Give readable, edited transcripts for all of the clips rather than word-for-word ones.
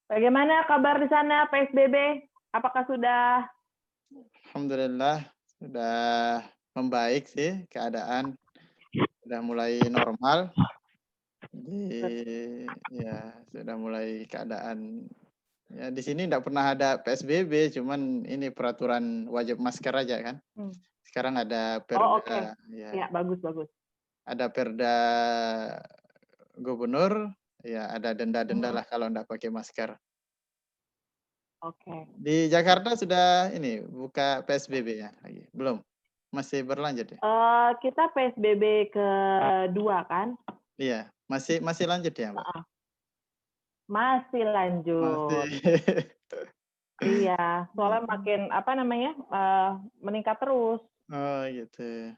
Bagaimana kabar di sana PSBB? Apakah sudah Alhamdulillah sudah membaik sih keadaan, sudah mulai normal. Jadi ya sudah mulai keadaan ya di sini tidak pernah ada PSBB, cuman ini peraturan wajib masker aja kan. Hmm. Sekarang ada Oh, oke. perda ya, Ya, bagus. ada perda gubernur, ya ada denda-denda lah kalau tidak pakai masker. Oke. Di Jakarta sudah ini buka PSBB ya lagi? Belum? Masih berlanjut ya? Kita PSBB kedua kan? Iya, masih lanjut ya, Mbak? Heeh. Masih Masih. lanjut. Iya, soalnya makin meningkat terus. Oh, gitu.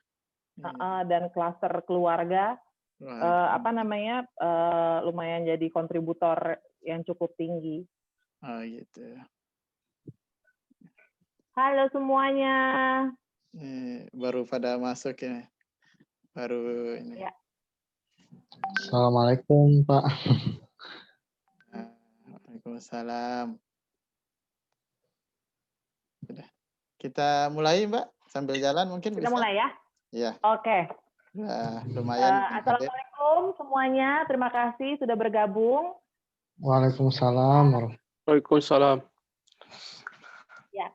Iya. Dan klaster keluarga Wah, lumayan jadi kontributor yang cukup tinggi. oh gitu. Halo semuanya. Baru pada masuk ya. Baru ini. Ya. Assalamualaikum, Pak. Waalaikumsalam. Sudah. Kita mulai, Mbak. Sambil jalan mungkin Kita bisa. mulai ya? Iya. Oke. Nah, lumayan. Assalamualaikum semuanya. Terima kasih sudah bergabung. Waalaikumsalam. Waalaikumsalam. Ya.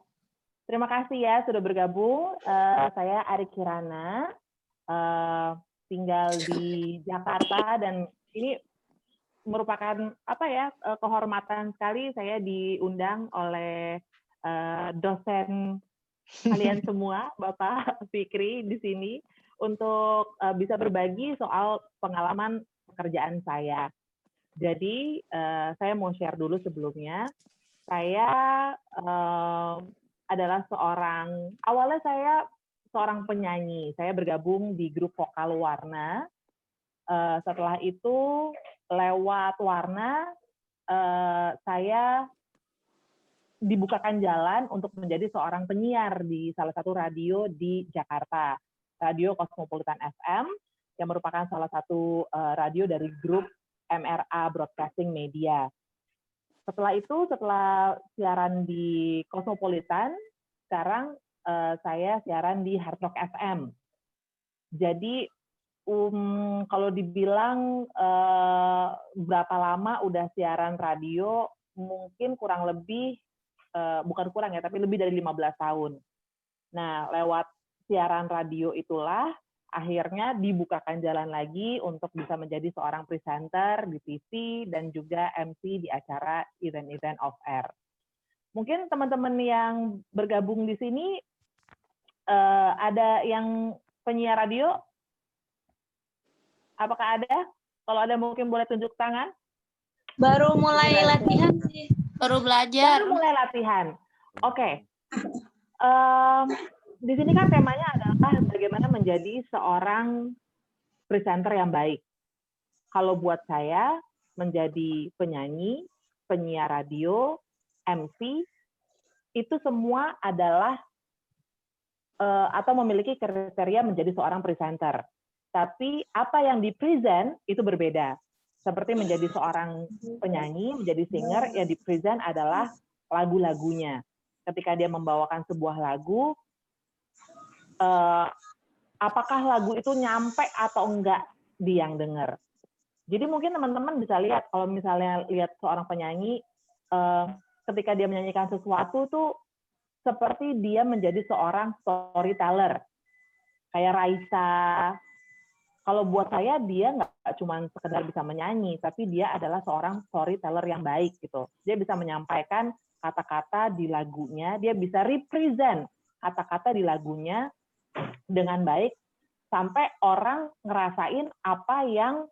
Terima kasih ya sudah bergabung. Saya Ari Kirana. Tinggal di Jakarta dan ini merupakan kehormatan sekali saya diundang oleh dosen kalian semua, Bapak Fikri di sini untuk bisa berbagi soal pengalaman pekerjaan saya. Jadi saya mau share dulu sebelumnya. Saya adalah awalnya saya seorang penyanyi. Saya bergabung di grup vokal Warna. Setelah itu lewat Warna, saya dibukakan jalan untuk menjadi seorang penyiar di salah satu radio di Jakarta, Radio Cosmopolitan FM, yang merupakan salah satu radio dari grup MRA Broadcasting Media. Setelah siaran di Cosmopolitan, sekarang saya siaran di Hard Rock FM. Jadi kalau dibilang berapa lama udah siaran radio, mungkin kurang lebih, bukan kurang ya, tapi lebih dari 15 tahun. Nah, lewat siaran radio itulah, akhirnya dibukakan jalan lagi untuk bisa menjadi seorang presenter di TV dan juga MC di acara event-event off-air. Mungkin teman-teman yang bergabung di sini, ada yang penyiar radio? Apakah ada? Kalau ada mungkin boleh tunjuk tangan. Baru mulai latihan sih. Baru belajar. Baru mulai latihan. Oke. Di sini kan temanya adalah bagaimana menjadi seorang presenter yang baik. Kalau buat saya, menjadi penyanyi, penyiar radio, MC, itu semua adalah atau memiliki kriteria menjadi seorang presenter. Tapi apa yang di-present itu berbeda. Seperti menjadi seorang penyanyi, menjadi singer, yang di-present adalah lagu-lagunya. Ketika dia membawakan sebuah lagu, apakah lagu itu nyampe atau enggak di yang dengar. Jadi mungkin teman-teman bisa lihat, kalau misalnya lihat seorang penyanyi, ketika dia menyanyikan sesuatu tuh seperti dia menjadi seorang storyteller. Kayak Raisa. Kalau buat saya, dia nggak cuma sekedar bisa menyanyi, tapi dia adalah seorang storyteller yang baik gitu. Dia bisa menyampaikan kata-kata di lagunya, dia bisa represent kata-kata di lagunya dengan baik, sampai orang ngerasain apa yang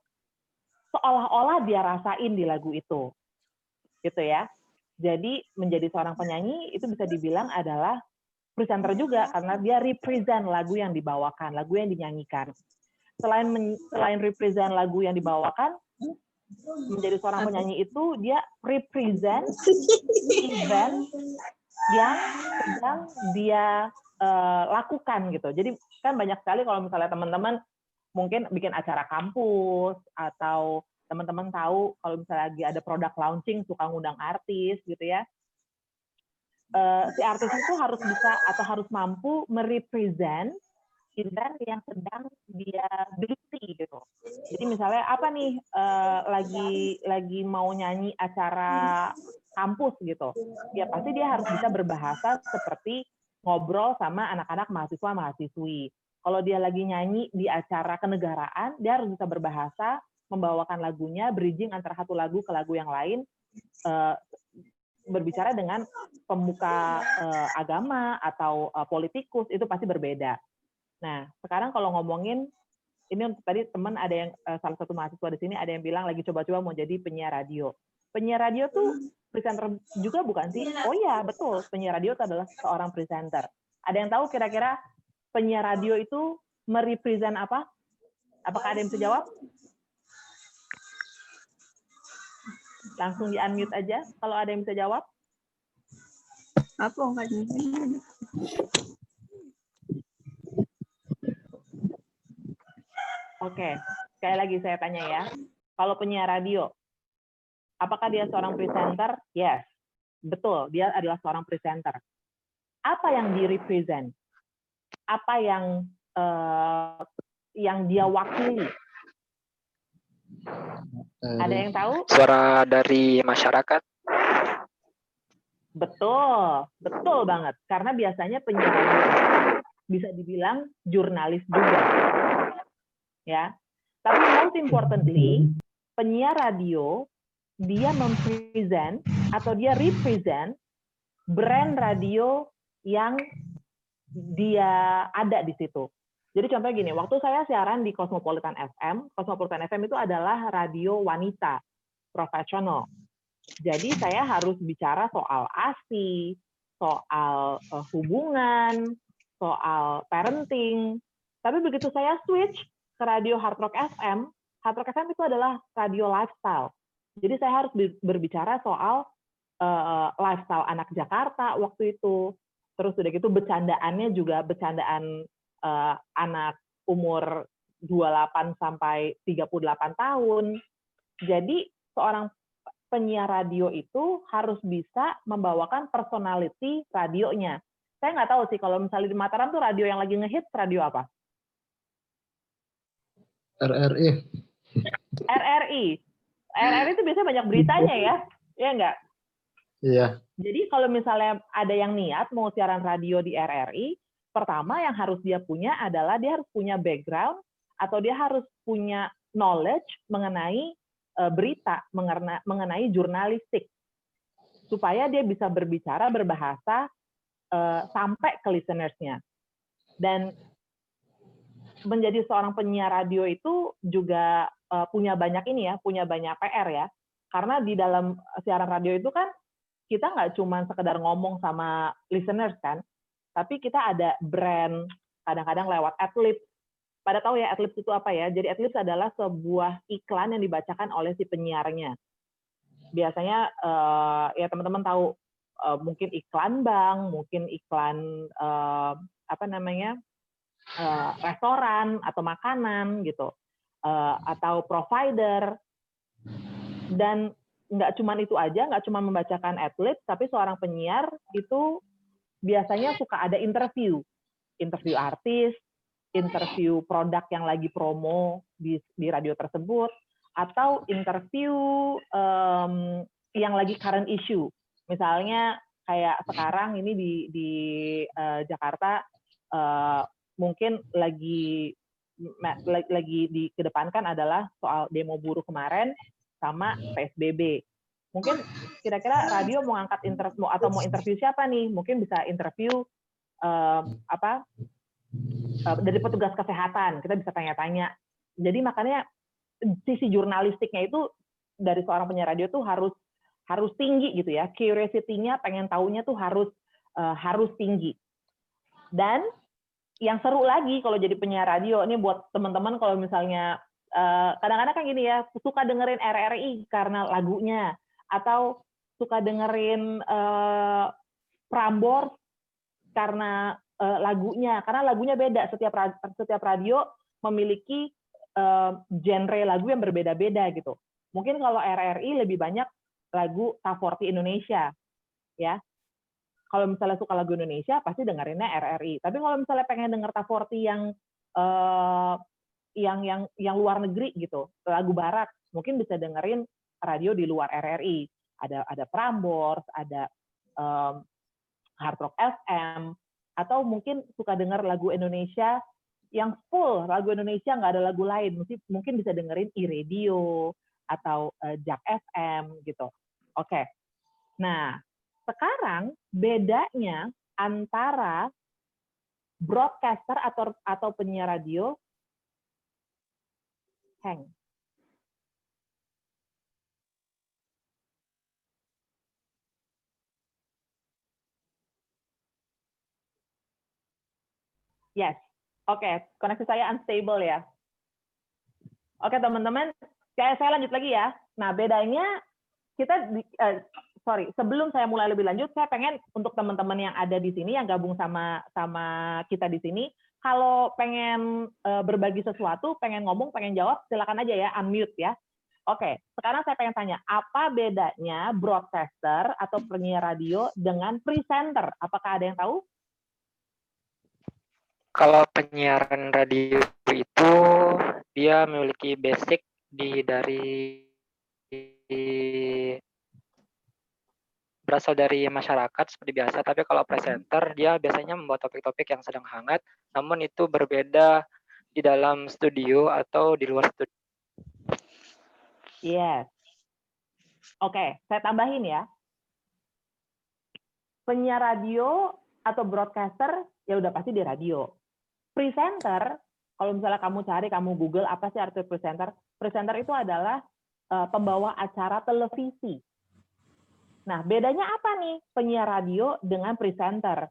seolah-olah dia rasain di lagu itu. Gitu ya. Jadi menjadi seorang penyanyi itu bisa dibilang adalah presenter juga, karena dia represent lagu yang dibawakan, lagu yang dinyanyikan. Selain represent lagu yang dibawakan, menjadi seorang penyanyi itu dia represent event yang sedang dia lakukan gitu. Jadi kan banyak sekali kalau misalnya teman-teman mungkin bikin acara kampus atau teman-teman tahu kalau misalnya lagi ada produk launching suka ngundang artis gitu ya. Si artis itu harus bisa atau harus mampu merepresent event yang sedang dia geluti gitu. Jadi misalnya apa nih lagi mau nyanyi acara kampus gitu, ya pasti dia harus bisa berbahasa seperti ngobrol sama anak-anak mahasiswa-mahasiswi. Kalau dia lagi nyanyi di acara kenegaraan, dia harus bisa berbahasa, membawakan lagunya, bridging antara satu lagu ke lagu yang lain, berbicara dengan pemuka agama atau politikus, itu pasti berbeda. Nah, sekarang kalau ngomongin, ini tadi teman ada yang, salah satu mahasiswa di sini ada yang bilang lagi coba-coba mau jadi penyiar radio. Penyiar radio tuh presenter juga bukan sih? Oh iya, betul. Penyiar radio itu adalah seorang presenter. Ada yang tahu kira-kira penyiar radio itu merepresent apa? Apakah ada yang bisa jawab? Langsung di-unmute aja kalau ada yang bisa jawab. Apa enggak? Oke, sekali lagi saya tanya ya. Kalau penyiar radio, apakah dia seorang presenter? Yes, betul. Dia adalah seorang presenter. Apa yang di-represent? Apa yang dia wakili? Ada yang tahu? Suara dari masyarakat. Betul, betul banget. Karena biasanya penyiar radio bisa dibilang jurnalis juga. Ya. Tapi most importantly, penyiar radio dia mempresent atau dia represent brand radio yang dia ada di situ. Jadi contohnya gini, waktu saya siaran di Cosmopolitan FM itu adalah radio wanita profesional. Jadi saya harus bicara soal ASI, soal hubungan, soal parenting. Tapi begitu saya switch ke radio Hard Rock FM itu adalah radio lifestyle. Jadi saya harus berbicara soal lifestyle anak Jakarta waktu itu. Terus udah gitu bercandaannya juga bercandaan anak umur 28 sampai 38 tahun. Jadi seorang penyiar radio itu harus bisa membawakan personality radionya. Saya nggak tahu sih kalau misalnya di Mataram tuh radio yang lagi ngehits radio apa? RRI. RRI itu biasanya banyak beritanya ya, ya nggak? Iya. Jadi kalau misalnya ada yang niat mau siaran radio di RRI, pertama yang harus dia punya adalah dia harus punya background atau dia harus punya knowledge mengenai berita, mengenai jurnalistik, supaya dia bisa berbicara, berbahasa sampai ke listeners-nya. Dan menjadi seorang penyiar radio itu juga punya banyak PR ya, karena di dalam siaran radio itu kan kita nggak cuma sekedar ngomong sama listeners kan, tapi kita ada brand, kadang-kadang lewat adlibs. Pada tahu ya adlibs itu apa ya? Jadi adlibs adalah sebuah iklan yang dibacakan oleh si penyiarnya. Biasanya ya teman-teman tahu mungkin iklan bank, mungkin iklan restoran atau makanan gitu, atau provider. Dan nggak cuma itu aja, nggak cuma membacakan adlibs, tapi seorang penyiar itu biasanya suka ada interview artis, interview produk yang lagi promo di radio tersebut, atau interview yang lagi current issue. Misalnya kayak sekarang ini di Jakarta mungkin lagi dikedepankan adalah soal demo buruh kemarin sama PSBB. Mungkin kira-kira radio mau angkat interview atau mau interview siapa nih? Mungkin bisa interview dari petugas kesehatan, kita bisa tanya-tanya. Jadi makanya sisi jurnalistiknya itu dari seorang penyiar radio tuh harus tinggi gitu ya. Curiosity-nya, pengen taunya tuh harus tinggi. Dan yang seru lagi kalau jadi penyiar radio, ini buat teman-teman kalau misalnya kadang-kadang kan gini ya, suka dengerin RRI karena lagunya, atau suka dengerin Prambors karena karena lagunya beda. Setiap radio memiliki genre lagu yang berbeda-beda gitu. Mungkin kalau RRI lebih banyak lagu Top 40 Indonesia, ya. Kalau misalnya suka lagu Indonesia, pasti dengerinnya RRI. Tapi kalau misalnya pengen denger Top 40 yang luar negeri gitu, lagu barat, mungkin bisa dengerin radio di luar RRI. Ada Prambors, ada Hard Rock FM, atau mungkin suka denger lagu Indonesia yang full lagu Indonesia, nggak ada lagu lain, mungkin bisa dengerin iRadio atau Jak FM gitu. Oke. Nah, sekarang bedanya antara broadcaster atau penyiar radio Yes. Oke, koneksi saya unstable ya. Oke, teman-teman, saya lanjut lagi ya. Nah, bedanya sebelum saya mulai lebih lanjut, saya pengen untuk teman-teman yang ada di sini, yang gabung sama kita di sini, kalau pengen berbagi sesuatu, pengen ngomong, pengen jawab, silakan aja ya, unmute ya. Oke, sekarang saya pengen tanya, apa bedanya broadcaster atau penyiar radio dengan presenter? Apakah ada yang tahu? Kalau penyiaran radio itu dia memiliki basic berasal dari masyarakat seperti biasa, tapi kalau presenter dia biasanya membawa topik-topik yang sedang hangat, namun itu berbeda di dalam studio atau di luar studio. Yes. Oke, saya tambahin ya. Penyiar radio atau broadcaster ya udah pasti di radio. Presenter, kalau misalnya kamu cari, kamu Google apa sih arti presenter? Presenter itu adalah pembawa acara televisi. Nah, bedanya apa nih penyiar radio dengan presenter?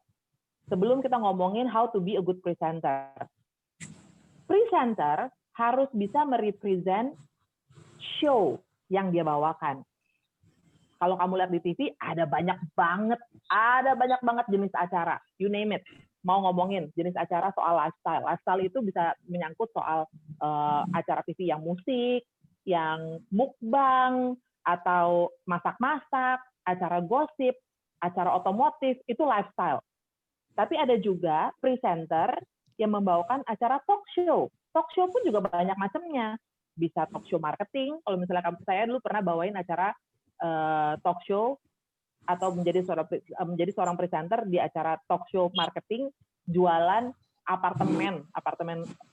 Sebelum kita ngomongin how to be a good presenter. Presenter harus bisa merepresent show yang dia bawakan. Kalau kamu lihat di TV, ada banyak banget jenis acara. You name it. Mau ngomongin jenis acara soal lifestyle. Lifestyle itu bisa menyangkut soal acara TV yang musik, yang mukbang, atau masak-masak, acara gosip, acara otomotif, itu lifestyle. Tapi ada juga presenter yang membawakan acara talk show. Talk show pun juga banyak macamnya. Bisa talk show marketing, kalau misalnya saya dulu pernah bawain acara talk show atau menjadi seorang presenter di acara talk show marketing jualan apartemen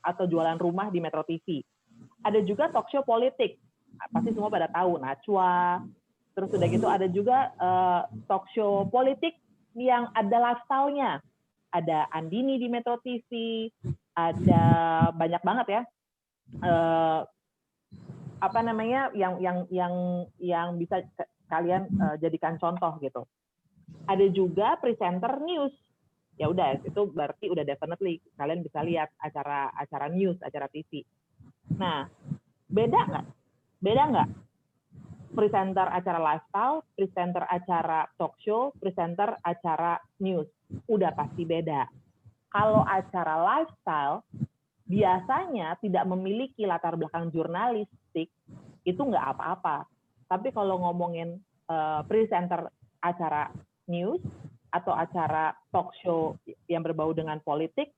atau jualan rumah di Metro TV. Ada juga talk show politik, pasti semua pada tahu Najwa. Terus udah gitu ada juga talk show politik yang ada lifestyle-nya. Ada Andini di Metro TV, ada banyak banget ya. Yang bisa kalian jadikan contoh gitu. Ada juga presenter news. Ya udah, itu berarti udah definitely kalian bisa lihat acara news, acara TV. Nah, beda nggak? Presenter acara lifestyle, presenter acara talk show, presenter acara news. Udah pasti beda. Kalau acara lifestyle, biasanya tidak memiliki latar belakang jurnalistik, itu nggak apa-apa. Tapi kalau ngomongin presenter acara news atau acara talk show yang berbau dengan politik,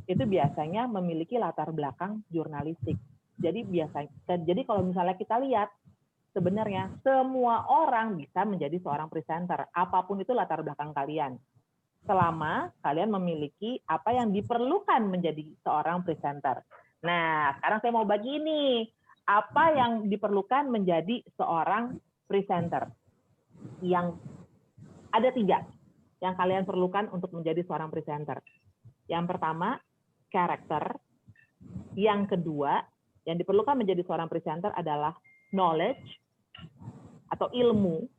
itu biasanya memiliki latar belakang jurnalistik. Jadi kalau misalnya kita lihat, sebenarnya semua orang bisa menjadi seorang presenter, apapun itu latar belakang kalian. Selama kalian memiliki apa yang diperlukan menjadi seorang presenter. Nah, sekarang saya mau bagi nih, apa yang diperlukan menjadi seorang presenter. Yang ada 3 yang kalian perlukan untuk menjadi seorang presenter. Yang pertama, karakter. Yang kedua, yang diperlukan menjadi seorang presenter adalah knowledge atau ilmu.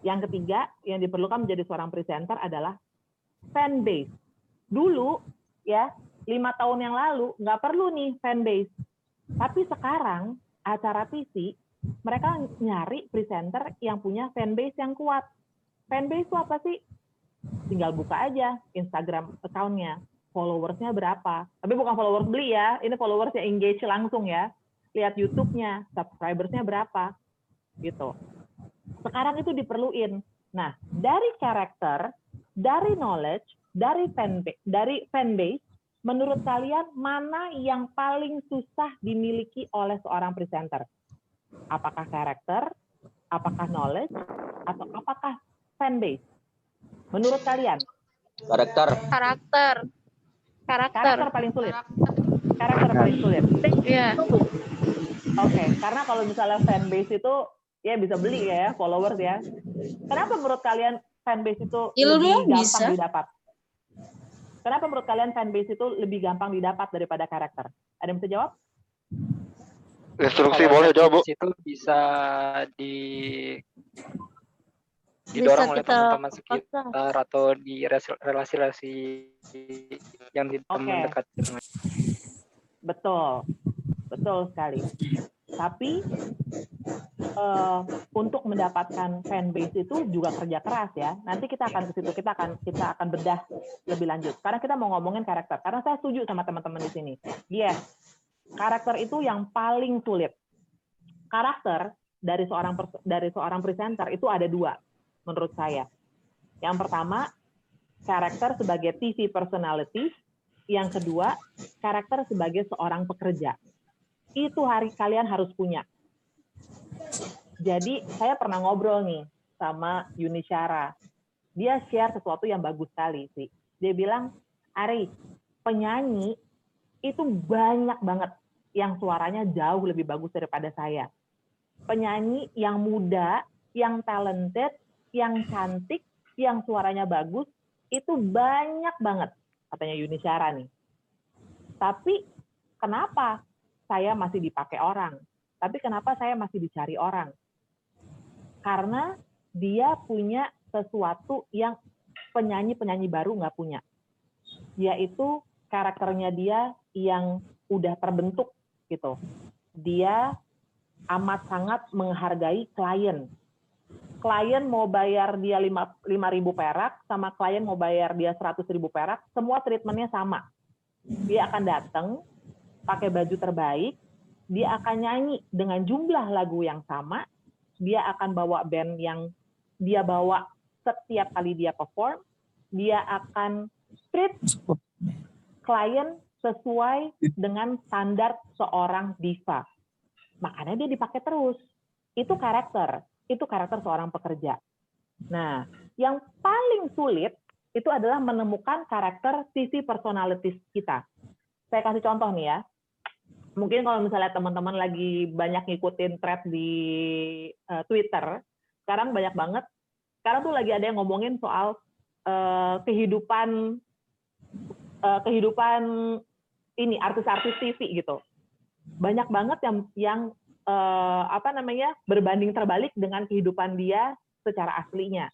Yang ketiga, yang diperlukan menjadi seorang presenter adalah fan base. Dulu, ya, 5 tahun yang lalu, nggak perlu nih fan base. Tapi sekarang, acara TV, mereka nyari presenter yang punya fan base yang kuat. Fan base itu apa sih? Tinggal buka aja Instagram account-nya. Followers-nya berapa. Tapi bukan followers beli ya, ini followers yang engage langsung ya. lihat YouTube-nya, subscribers-nya berapa, gitu. Sekarang itu diperluin. Nah, dari karakter, dari knowledge, dari fanbase, menurut kalian mana yang paling susah dimiliki oleh seorang presenter? Apakah karakter, apakah knowledge, atau apakah fanbase? Menurut kalian? Karakter. Karakter paling sulit. Karakter paling sulit. Iya. Oke, karena kalau misalnya fanbase itu ya bisa beli ya followers ya. Kenapa menurut kalian fanbase itu Ilmu lebih bisa. gampang didapat? Kenapa menurut kalian fanbase itu lebih gampang didapat daripada karakter? Ada yang bisa jawab? Instruksi Kalau boleh jawab, Bu. itu bisa didorong oleh kita teman-teman paksa. sekitar atau di relasi-relasi yang di teman Oke. dekat. Betul, betul sekali. Tapi untuk mendapatkan fanbase itu juga kerja keras ya. Nanti kita akan ke situ, kita akan bedah lebih lanjut. Sekarang kita mau ngomongin karakter. Karena saya setuju sama teman-teman di sini. Yes, karakter itu yang paling sulit. Karakter dari seorang presenter itu ada dua, menurut saya. Yang pertama, karakter sebagai TV personality. Yang kedua, karakter sebagai seorang pekerja. Itu kalian harus punya. Jadi saya pernah ngobrol nih sama Yuni Syara. Dia share sesuatu yang bagus sekali sih. Dia bilang, Ari, penyanyi itu banyak banget yang suaranya jauh lebih bagus daripada saya. Penyanyi yang muda, yang talented, yang cantik, yang suaranya bagus, itu banyak banget, katanya Yuni Syara nih. Tapi kenapa saya masih dipakai orang? Tapi kenapa saya masih dicari orang? Karena dia punya sesuatu yang penyanyi-penyanyi baru nggak punya. Yaitu karakternya dia yang udah terbentuk gitu. Dia amat sangat menghargai klien. Klien mau bayar dia 5.000 perak, sama klien mau bayar dia 100.000 perak, semua treatmentnya sama. Dia akan datang, pakai baju terbaik, dia akan nyanyi dengan jumlah lagu yang sama, dia akan bawa band yang dia bawa setiap kali dia perform, dia akan treat klien sesuai dengan standar seorang diva. Makanya dia dipakai terus. Itu karakter seorang pekerja. Nah, yang paling sulit itu adalah menemukan karakter TV personalities kita. Saya kasih contoh nih ya. Mungkin kalau misalnya teman-teman lagi banyak ngikutin thread di Twitter, sekarang banyak banget. Sekarang tuh lagi ada yang ngomongin soal kehidupan ini artis-artis TV gitu. Banyak banget yang berbanding terbalik dengan kehidupan dia secara aslinya.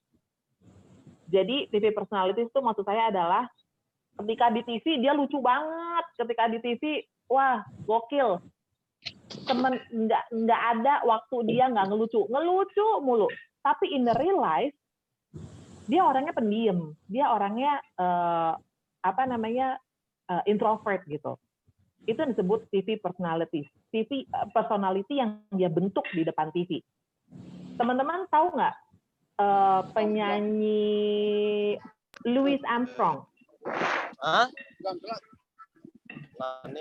Jadi TV personality itu maksud saya adalah ketika di TV dia lucu banget, ketika di TV wah gokil, temen nggak ada waktu dia nggak ngelucu mulu. Tapi in the real life dia orangnya pendiam, dia orangnya introvert gitu. Itu yang disebut TV personality yang dia bentuk di depan TV. Teman-teman tahu nggak penyanyi Louis Armstrong?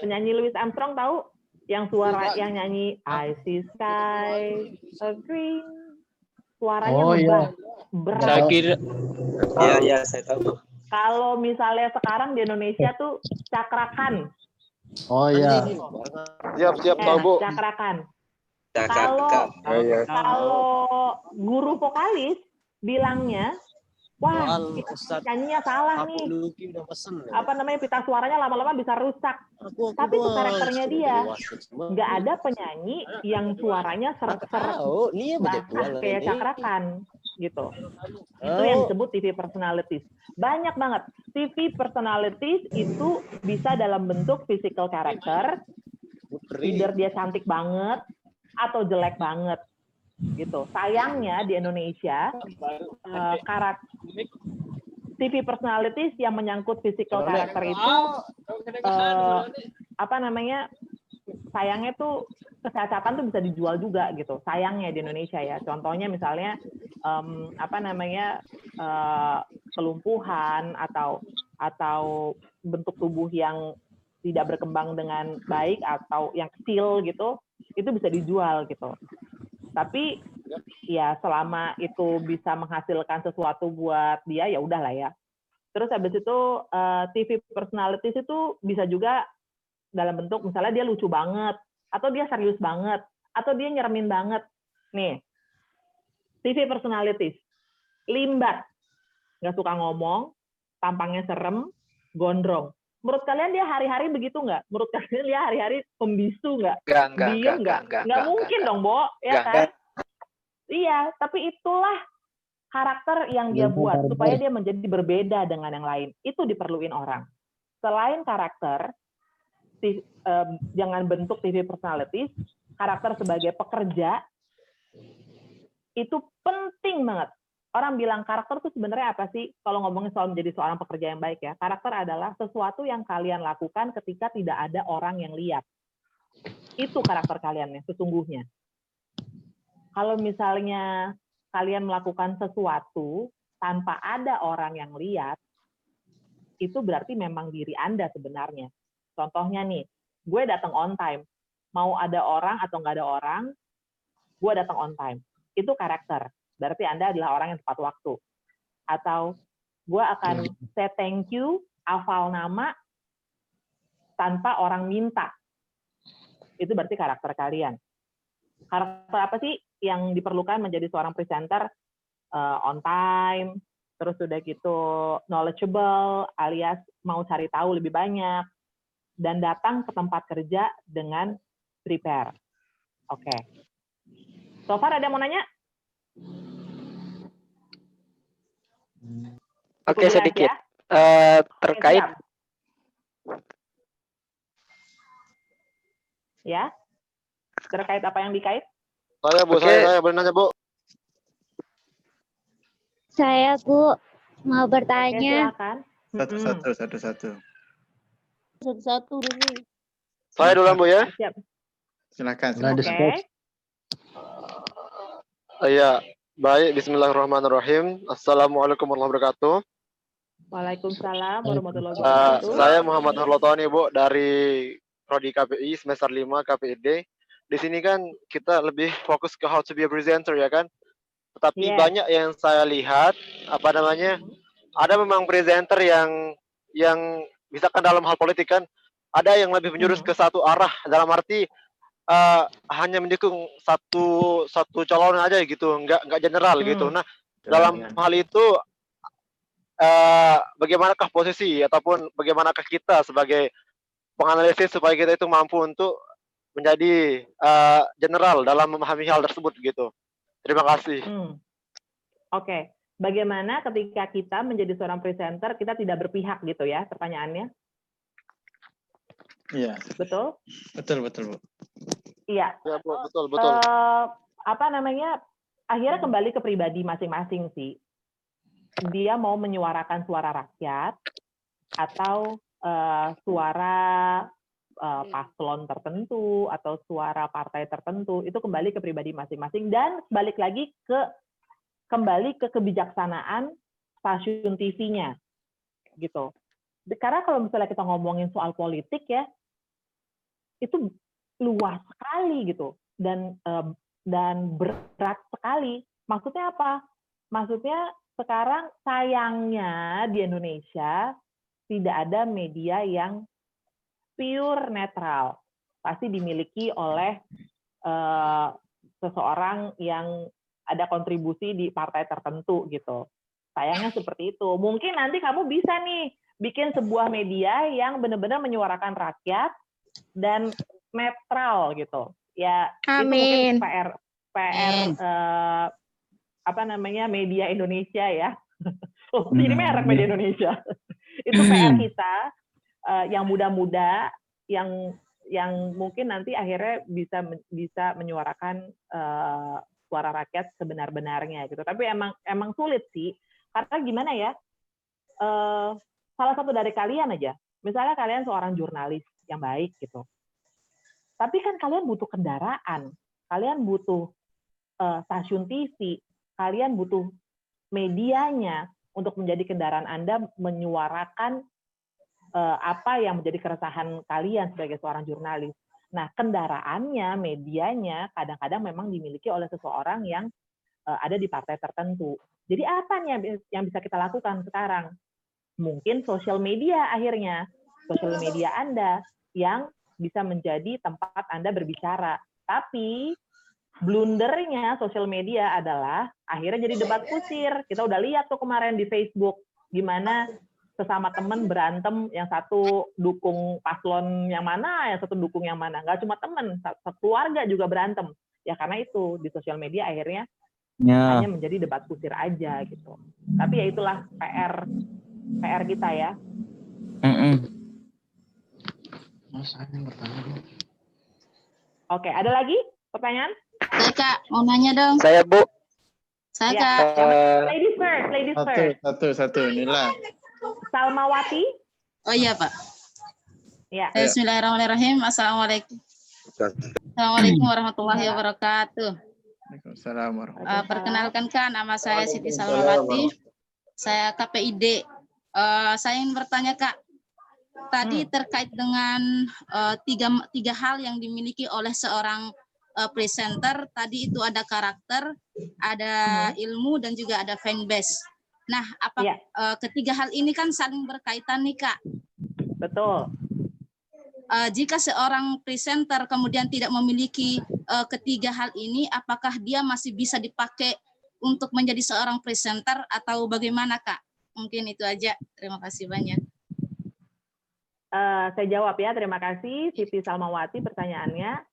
Penyanyi Louis Armstrong tahu? Yang suara yang nyanyi I See Sky a Green, suaranya berat. Saya kira. Iya, saya tahu. Kalau misalnya sekarang di Indonesia tuh Cakrakan. Oh iya. Siap tahu, Bu. Cakrakan. Jakarta. Kalau guru vokalis bilangnya, wah, nyanyinya salah nih. Pita suaranya lama-lama bisa rusak. Tapi itu karakternya dia. Nggak ada penyanyi yang suaranya seret-seret basah kayak Cakrakan gitu. Itu yang disebut TV personalities. Banyak banget. TV personalities itu bisa dalam bentuk physical character, either dia cantik banget atau jelek banget gitu. Sayangnya di Indonesia karakter TV personalities yang menyangkut physical character itu sayangnya tuh kecacatan tuh bisa dijual juga gitu. Sayangnya di Indonesia ya. Contohnya misalnya kelumpuhan atau bentuk tubuh yang tidak berkembang dengan baik atau yang kecil gitu, itu bisa dijual gitu. Tapi ya selama itu bisa menghasilkan sesuatu buat dia ya udahlah ya. Terus habis itu TV personalities itu bisa juga dalam bentuk misalnya dia lucu banget, atau dia serius banget, atau dia nyeremin banget. Nih, TV personalities, limbat, nggak suka ngomong, tampangnya serem, gondrong. Menurut kalian dia hari-hari begitu nggak? Menurut kalian dia hari-hari pembisu nggak? Diem nggak? Nggak mungkin dong, Bo, ya kan? Iya, tapi itulah karakter yang dia buat supaya dia menjadi berbeda dengan yang lain. Itu diperluin orang. Selain karakter, jangan bentuk TV personalities, karakter sebagai pekerja itu penting banget. Orang bilang karakter itu sebenarnya apa sih? Kalau ngomongin soal menjadi seorang pekerja yang baik ya, karakter adalah sesuatu yang kalian lakukan ketika tidak ada orang yang lihat. Itu karakter kalian ya, sesungguhnya. Kalau misalnya kalian melakukan sesuatu tanpa ada orang yang lihat, itu berarti memang diri Anda sebenarnya. Contohnya nih, gue datang on time. Mau ada orang atau nggak ada orang, gue datang on time. Itu karakter. Berarti Anda adalah orang yang tepat waktu. Atau gue akan say thank you, hafal nama, tanpa orang minta. Itu berarti karakter kalian. Karakter apa sih yang diperlukan menjadi seorang presenter? On time, terus udah gitu knowledgeable, alias mau cari tahu lebih banyak, dan datang ke tempat kerja dengan prepare. Oke. So far ada yang mau nanya? Oke, sedikit. Ya? Terkait ya, terkait apa yang dikait? Saya Bu, saya boleh nanya Bu? Saya Bu mau bertanya. Oke, silakan. Satu-satu. Satu-satu dulu. Saya duluan Bu ya. Siap. Silakan. Oke. Iya, baik. Bismillahirrahmanirrahim. Assalamualaikum warahmatullahi wabarakatuh. Waalaikumsalam warahmatullahi wabarakatuh. Saya Muhammad Nurlotoni Bu dari Prodi KPI semester 5 KPID. Di sini kan kita lebih fokus ke how to be a presenter ya kan. Tetapi banyak yang saya lihat ada memang presenter yang misalkan dalam hal politik kan ada yang lebih menjurus ke satu arah, dalam arti hanya mendukung satu calon aja gitu, nggak general gitu. Nah, dalam hal itu bagaimanakah posisi ataupun bagaimanakah kita sebagai penganalisis supaya kita itu mampu untuk menjadi general dalam memahami hal tersebut gitu. Terima kasih. Oke. Bagaimana ketika kita menjadi seorang presenter, kita tidak berpihak gitu ya, pertanyaannya? Iya. Betul? Betul, Bu. Ya, Iya. Bu, betul. Akhirnya kembali ke pribadi masing-masing sih. Dia mau menyuarakan suara rakyat atau suara paslon tertentu atau suara partai tertentu, itu kembali ke pribadi masing-masing dan balik lagi kembali ke kebijaksanaan stasiun TV-nya gitu. Karena kalau misalnya kita ngomongin soal politik ya, itu luas sekali gitu dan berat sekali. Maksudnya apa? Maksudnya sekarang sayangnya di Indonesia tidak ada media yang pure netral. Pasti dimiliki oleh seseorang yang ada kontribusi di partai tertentu gitu. Sayangnya seperti itu. Mungkin nanti kamu bisa nih bikin sebuah media yang benar-benar menyuarakan rakyat dan netral gitu. Ya, Amin. itu mungkin PR media Indonesia ya. Ini merek media Indonesia. Itu PR kita yang muda-muda yang mungkin nanti akhirnya bisa menyuarakan suara rakyat sebenar-benarnya gitu. Tapi emang sulit sih. Karena gimana ya? Salah satu dari kalian aja, misalnya kalian seorang jurnalis yang baik gitu. Tapi kan kalian butuh kendaraan, kalian butuh stasiun TV, kalian butuh medianya untuk menjadi kendaraan Anda menyuarakan apa yang menjadi keresahan kalian sebagai seorang jurnalis. Nah, kendaraannya, medianya kadang-kadang memang dimiliki oleh seseorang yang ada di partai tertentu. Jadi apa nih yang bisa kita lakukan sekarang? Mungkin sosial media akhirnya, sosial media Anda yang bisa menjadi tempat Anda berbicara. Tapi blundernya sosial media adalah akhirnya jadi debat kusir. Kita udah lihat tuh kemarin di Facebook, gimana sesama teman berantem, yang satu dukung paslon yang mana, yang satu dukung yang mana. Nggak cuma teman, keluarga juga berantem. Ya karena itu di sosial media akhirnya hanya menjadi debat kusir aja gitu. Tapi ya itulah PR kita ya. Oke, ada lagi pertanyaan? Saya Kak, mau nanya dong. Saya Bu. Saya Ya. Kak. Ladies first. Satu, inilah. Salmawati. Oh iya Pak. Ya. Bismillahirrahmanirrahim. Assalamualaikum. Assalamualaikum warahmatullahi wabarakatuh. Waalaikumsalam warahmatullahi wabarakatuh. Perkenalkan Kak, nama saya Siti Salmawati. Saya KPID. Saya ingin bertanya Kak, tadi terkait dengan tiga hal yang dimiliki oleh seorang presenter. Tadi itu ada karakter, ada ilmu, dan juga ada fanbase. Nah, ketiga hal ini kan saling berkaitan nih Kak. Betul. Jika seorang presenter kemudian tidak memiliki ketiga hal ini, apakah dia masih bisa dipakai untuk menjadi seorang presenter atau bagaimana Kak? Mungkin itu aja. Terima kasih banyak. Saya jawab ya, terima kasih Siti Salmawati pertanyaannya.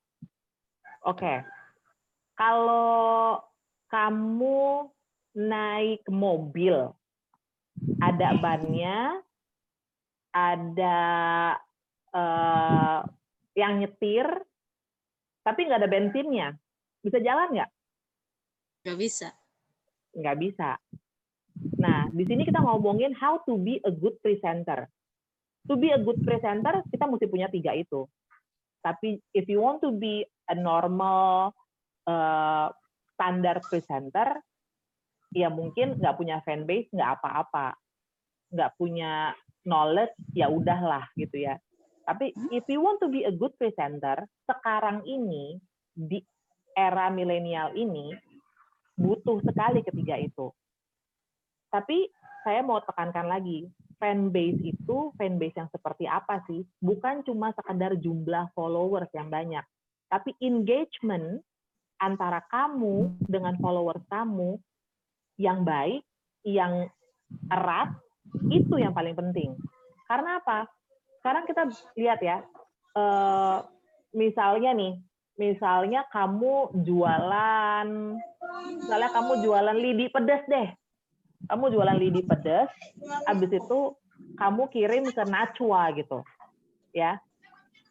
Oke, kalau kamu naik mobil, ada bannya, ada yang nyetir, tapi nggak ada bensinnya, bisa jalan nggak? Nggak bisa. Nggak bisa. Nah, di sini kita ngomongin how to be a good presenter. To be a good presenter, kita mesti punya tiga itu. Tapi if you want to be a normal standard presenter, ya mungkin nggak punya fanbase, nggak apa-apa. Nggak punya knowledge, ya udahlah gitu ya. Tapi if you want to be a good presenter, sekarang ini, di era milenial ini, butuh sekali ketiga itu. Tapi saya mau tekankan lagi, fanbase itu fanbase yang seperti apa sih? Bukan cuma sekedar jumlah followers yang banyak, tapi engagement antara kamu dengan followers kamu yang baik, yang erat, itu yang paling penting. Karena apa? Sekarang kita lihat ya, misalnya kamu jualan lidi pedas deh. Kamu jualan lidi pedas, habis itu kamu kirim ke Najwa gitu, ya.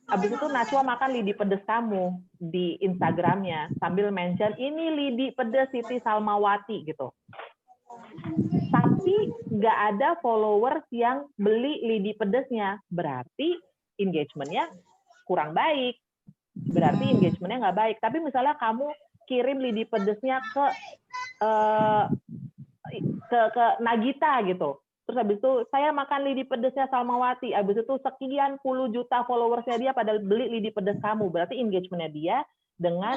Habis itu Najwa makan lidi pedas kamu di Instagramnya sambil mention ini lidi pedas Siti Salmawati gitu. Tapi nggak ada followers yang beli lidi pedasnya, berarti engagementnya kurang baik. Berarti engagementnya nggak baik. Tapi misalnya kamu kirim lidi pedasnya ke Nagita gitu. Terus habis itu saya makan lidi pedasnya Salmawati. Habis itu sekian puluh juta followersnya dia pada beli lidi pedas kamu. Berarti engagementnya dia dengan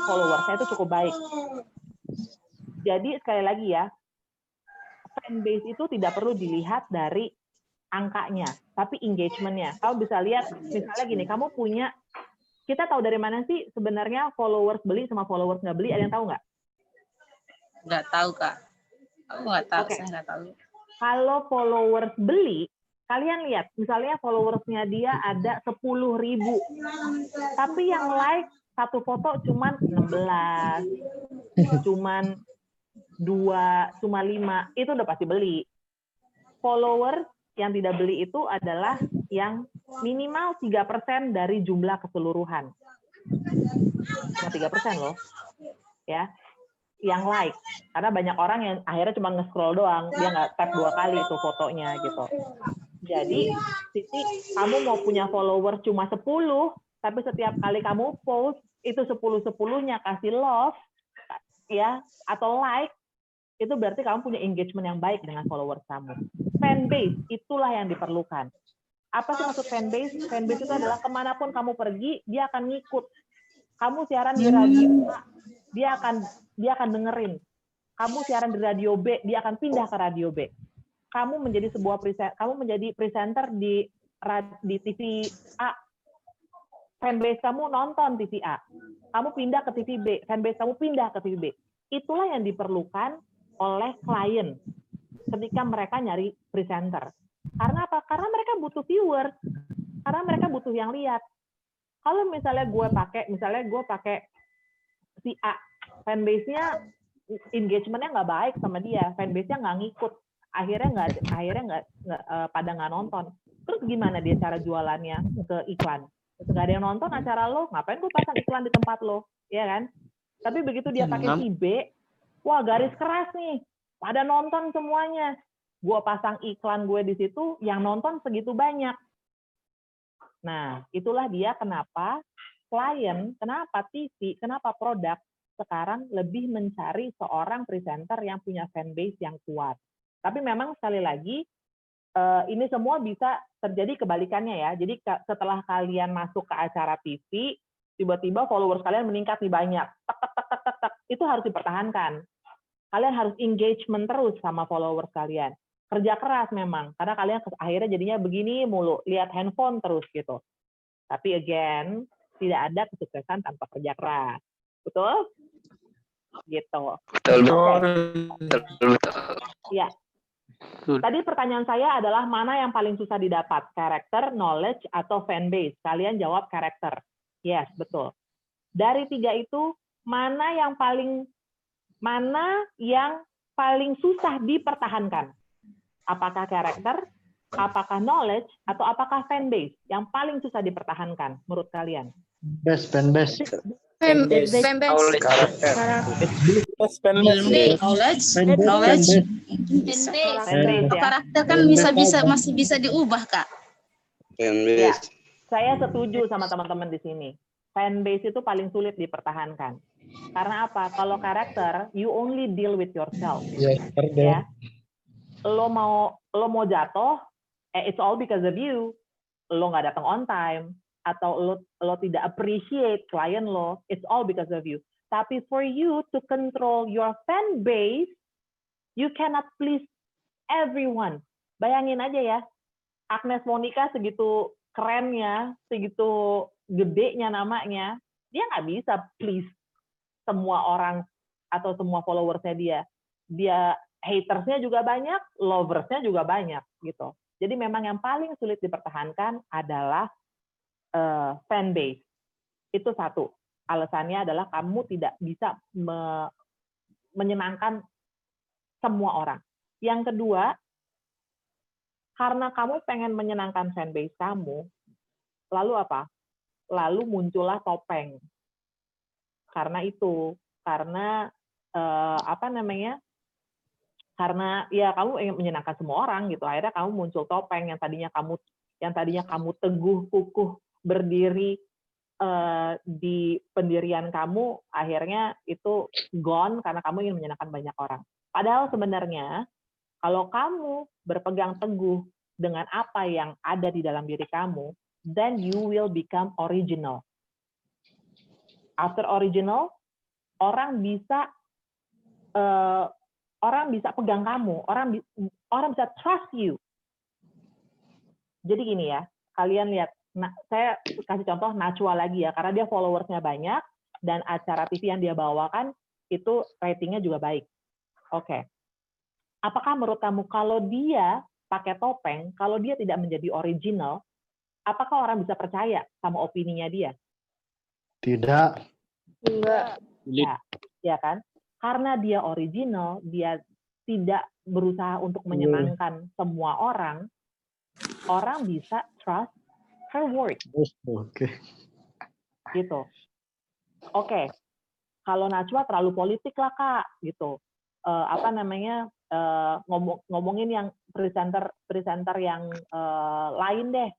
followersnya itu cukup baik. Jadi sekali lagi ya, fanbase itu tidak perlu dilihat dari angkanya, tapi engagementnya. Kamu bisa lihat, misalnya gini, kamu punya, kita tahu dari mana sih sebenarnya followers beli sama followers nggak beli, ada yang tahu nggak? Nggak tahu Kak. Aku nggak tahu, Okay. Saya nggak tahu. Kalau followers beli, kalian lihat, misalnya followersnya dia ada 10.000, tapi yang like satu foto cuman 16, cuman 2, cuma 5, itu udah pasti beli. Followers yang tidak beli itu adalah yang minimal 3% dari jumlah keseluruhan. Cuma 3% loh. Ya. Yang like. Karena banyak orang yang akhirnya cuma nge-scroll doang, dia nggak tap 2 kali itu fotonya gitu. Jadi, Siti, kamu mau punya followers cuma 10, tapi setiap kali kamu post itu 10-10-nya kasih love ya atau like, itu berarti kamu punya engagement yang baik dengan followers kamu. Fanbase itulah yang diperlukan. Apa sih maksud fanbase? Fanbase itu adalah kemanapun kamu pergi, dia akan ngikut. Kamu siaran di radio A, dia akan dengerin. Kamu siaran di radio B, dia akan pindah ke radio B. Kamu menjadi presenter di TV A, fanbase kamu nonton TV A. Kamu pindah ke TV B, fanbase kamu pindah ke TV B. Itulah yang diperlukan oleh klien ketika mereka nyari presenter. Karena apa? Karena mereka butuh viewers. Karena mereka butuh yang lihat. Kalau misalnya gue pakai si A, fanbase-nya engagement-nya nggak baik sama dia, fanbase-nya nggak ngikut, akhirnya nggak pada nggak nonton. Terus gimana dia cara jualannya ke iklan? Nggak ada yang nonton acara lo, ngapain gue pasang iklan di tempat lo, ya kan? Tapi begitu dia pakai si B, wah garis keras nih, pada nonton semuanya. Gue pasang iklan gue di situ, yang nonton segitu banyak. Nah, itulah dia kenapa klien, kenapa TV, kenapa produk sekarang lebih mencari seorang presenter yang punya fanbase yang kuat. Tapi memang sekali lagi, ini semua bisa terjadi kebalikannya ya. Jadi setelah kalian masuk ke acara TV, tiba-tiba followers kalian meningkat nih banyak. Tak. Itu harus dipertahankan. Kalian harus engagement terus sama followers kalian. Kerja keras memang, karena kalian akhirnya jadinya begini mulu, lihat handphone terus gitu. Tapi again, tidak ada kesuksesan tanpa kerja keras. Betul? Gitu. Betul. Ya. Tadi pertanyaan saya adalah mana yang paling susah didapat? Karakter, knowledge, atau fanbase? Kalian jawab karakter. Yes, betul. Dari 3 itu, mana yang paling susah dipertahankan? Apakah karakter, apakah knowledge, atau apakah fanbase yang paling susah dipertahankan menurut kalian? Fanbase. Knowledge. Karakter kan masih bisa diubah, Kak. Ya, saya setuju sama teman-teman di sini. Fanbase itu paling sulit dipertahankan. Karena apa? Kalau karakter, you only deal with yourself. Ya. Lo mau jatuh, it's all because of you. Lo nggak datang on time, atau lo tidak appreciate klien lo, it's all because of you. Tapi for you to control your fan base, you cannot please everyone. Bayangin aja ya, Agnes Monica segitu kerennya, segitu gedenya namanya, dia nggak bisa please semua orang atau semua followersnya dia. Dia hatersnya juga banyak, loversnya juga banyak gitu. Jadi memang yang paling sulit dipertahankan adalah fanbase. Itu satu. Alasannya adalah kamu tidak bisa menyenangkan semua orang. Yang kedua, karena kamu pengen menyenangkan fanbase kamu, lalu apa? Lalu muncullah topeng. Karena karena ya kamu ingin menyenangkan semua orang gitu, akhirnya kamu muncul topeng yang tadinya kamu teguh kukuh berdiri di pendirian kamu, akhirnya itu gone karena kamu ingin menyenangkan banyak orang. Padahal sebenarnya kalau kamu berpegang teguh dengan apa yang ada di dalam diri kamu, then you will become original. After original, orang bisa pegang kamu, orang bisa trust you. Jadi gini ya, kalian lihat, saya kasih contoh Najwa lagi ya, karena dia followersnya banyak, dan acara TV yang dia bawakan, itu ratingnya juga baik. Oke. Apakah menurut kamu, kalau dia pakai topeng, kalau dia tidak menjadi original, apakah orang bisa percaya sama opininya dia? Tidak. Enggak. Ya kan? Karena dia original, dia tidak berusaha untuk menyenangkan semua orang bisa trust her word. Oke. Gitu. Oke. Kalau Najwa terlalu politik lah, Kak, gitu. Ngomongin yang presenter yang lain deh.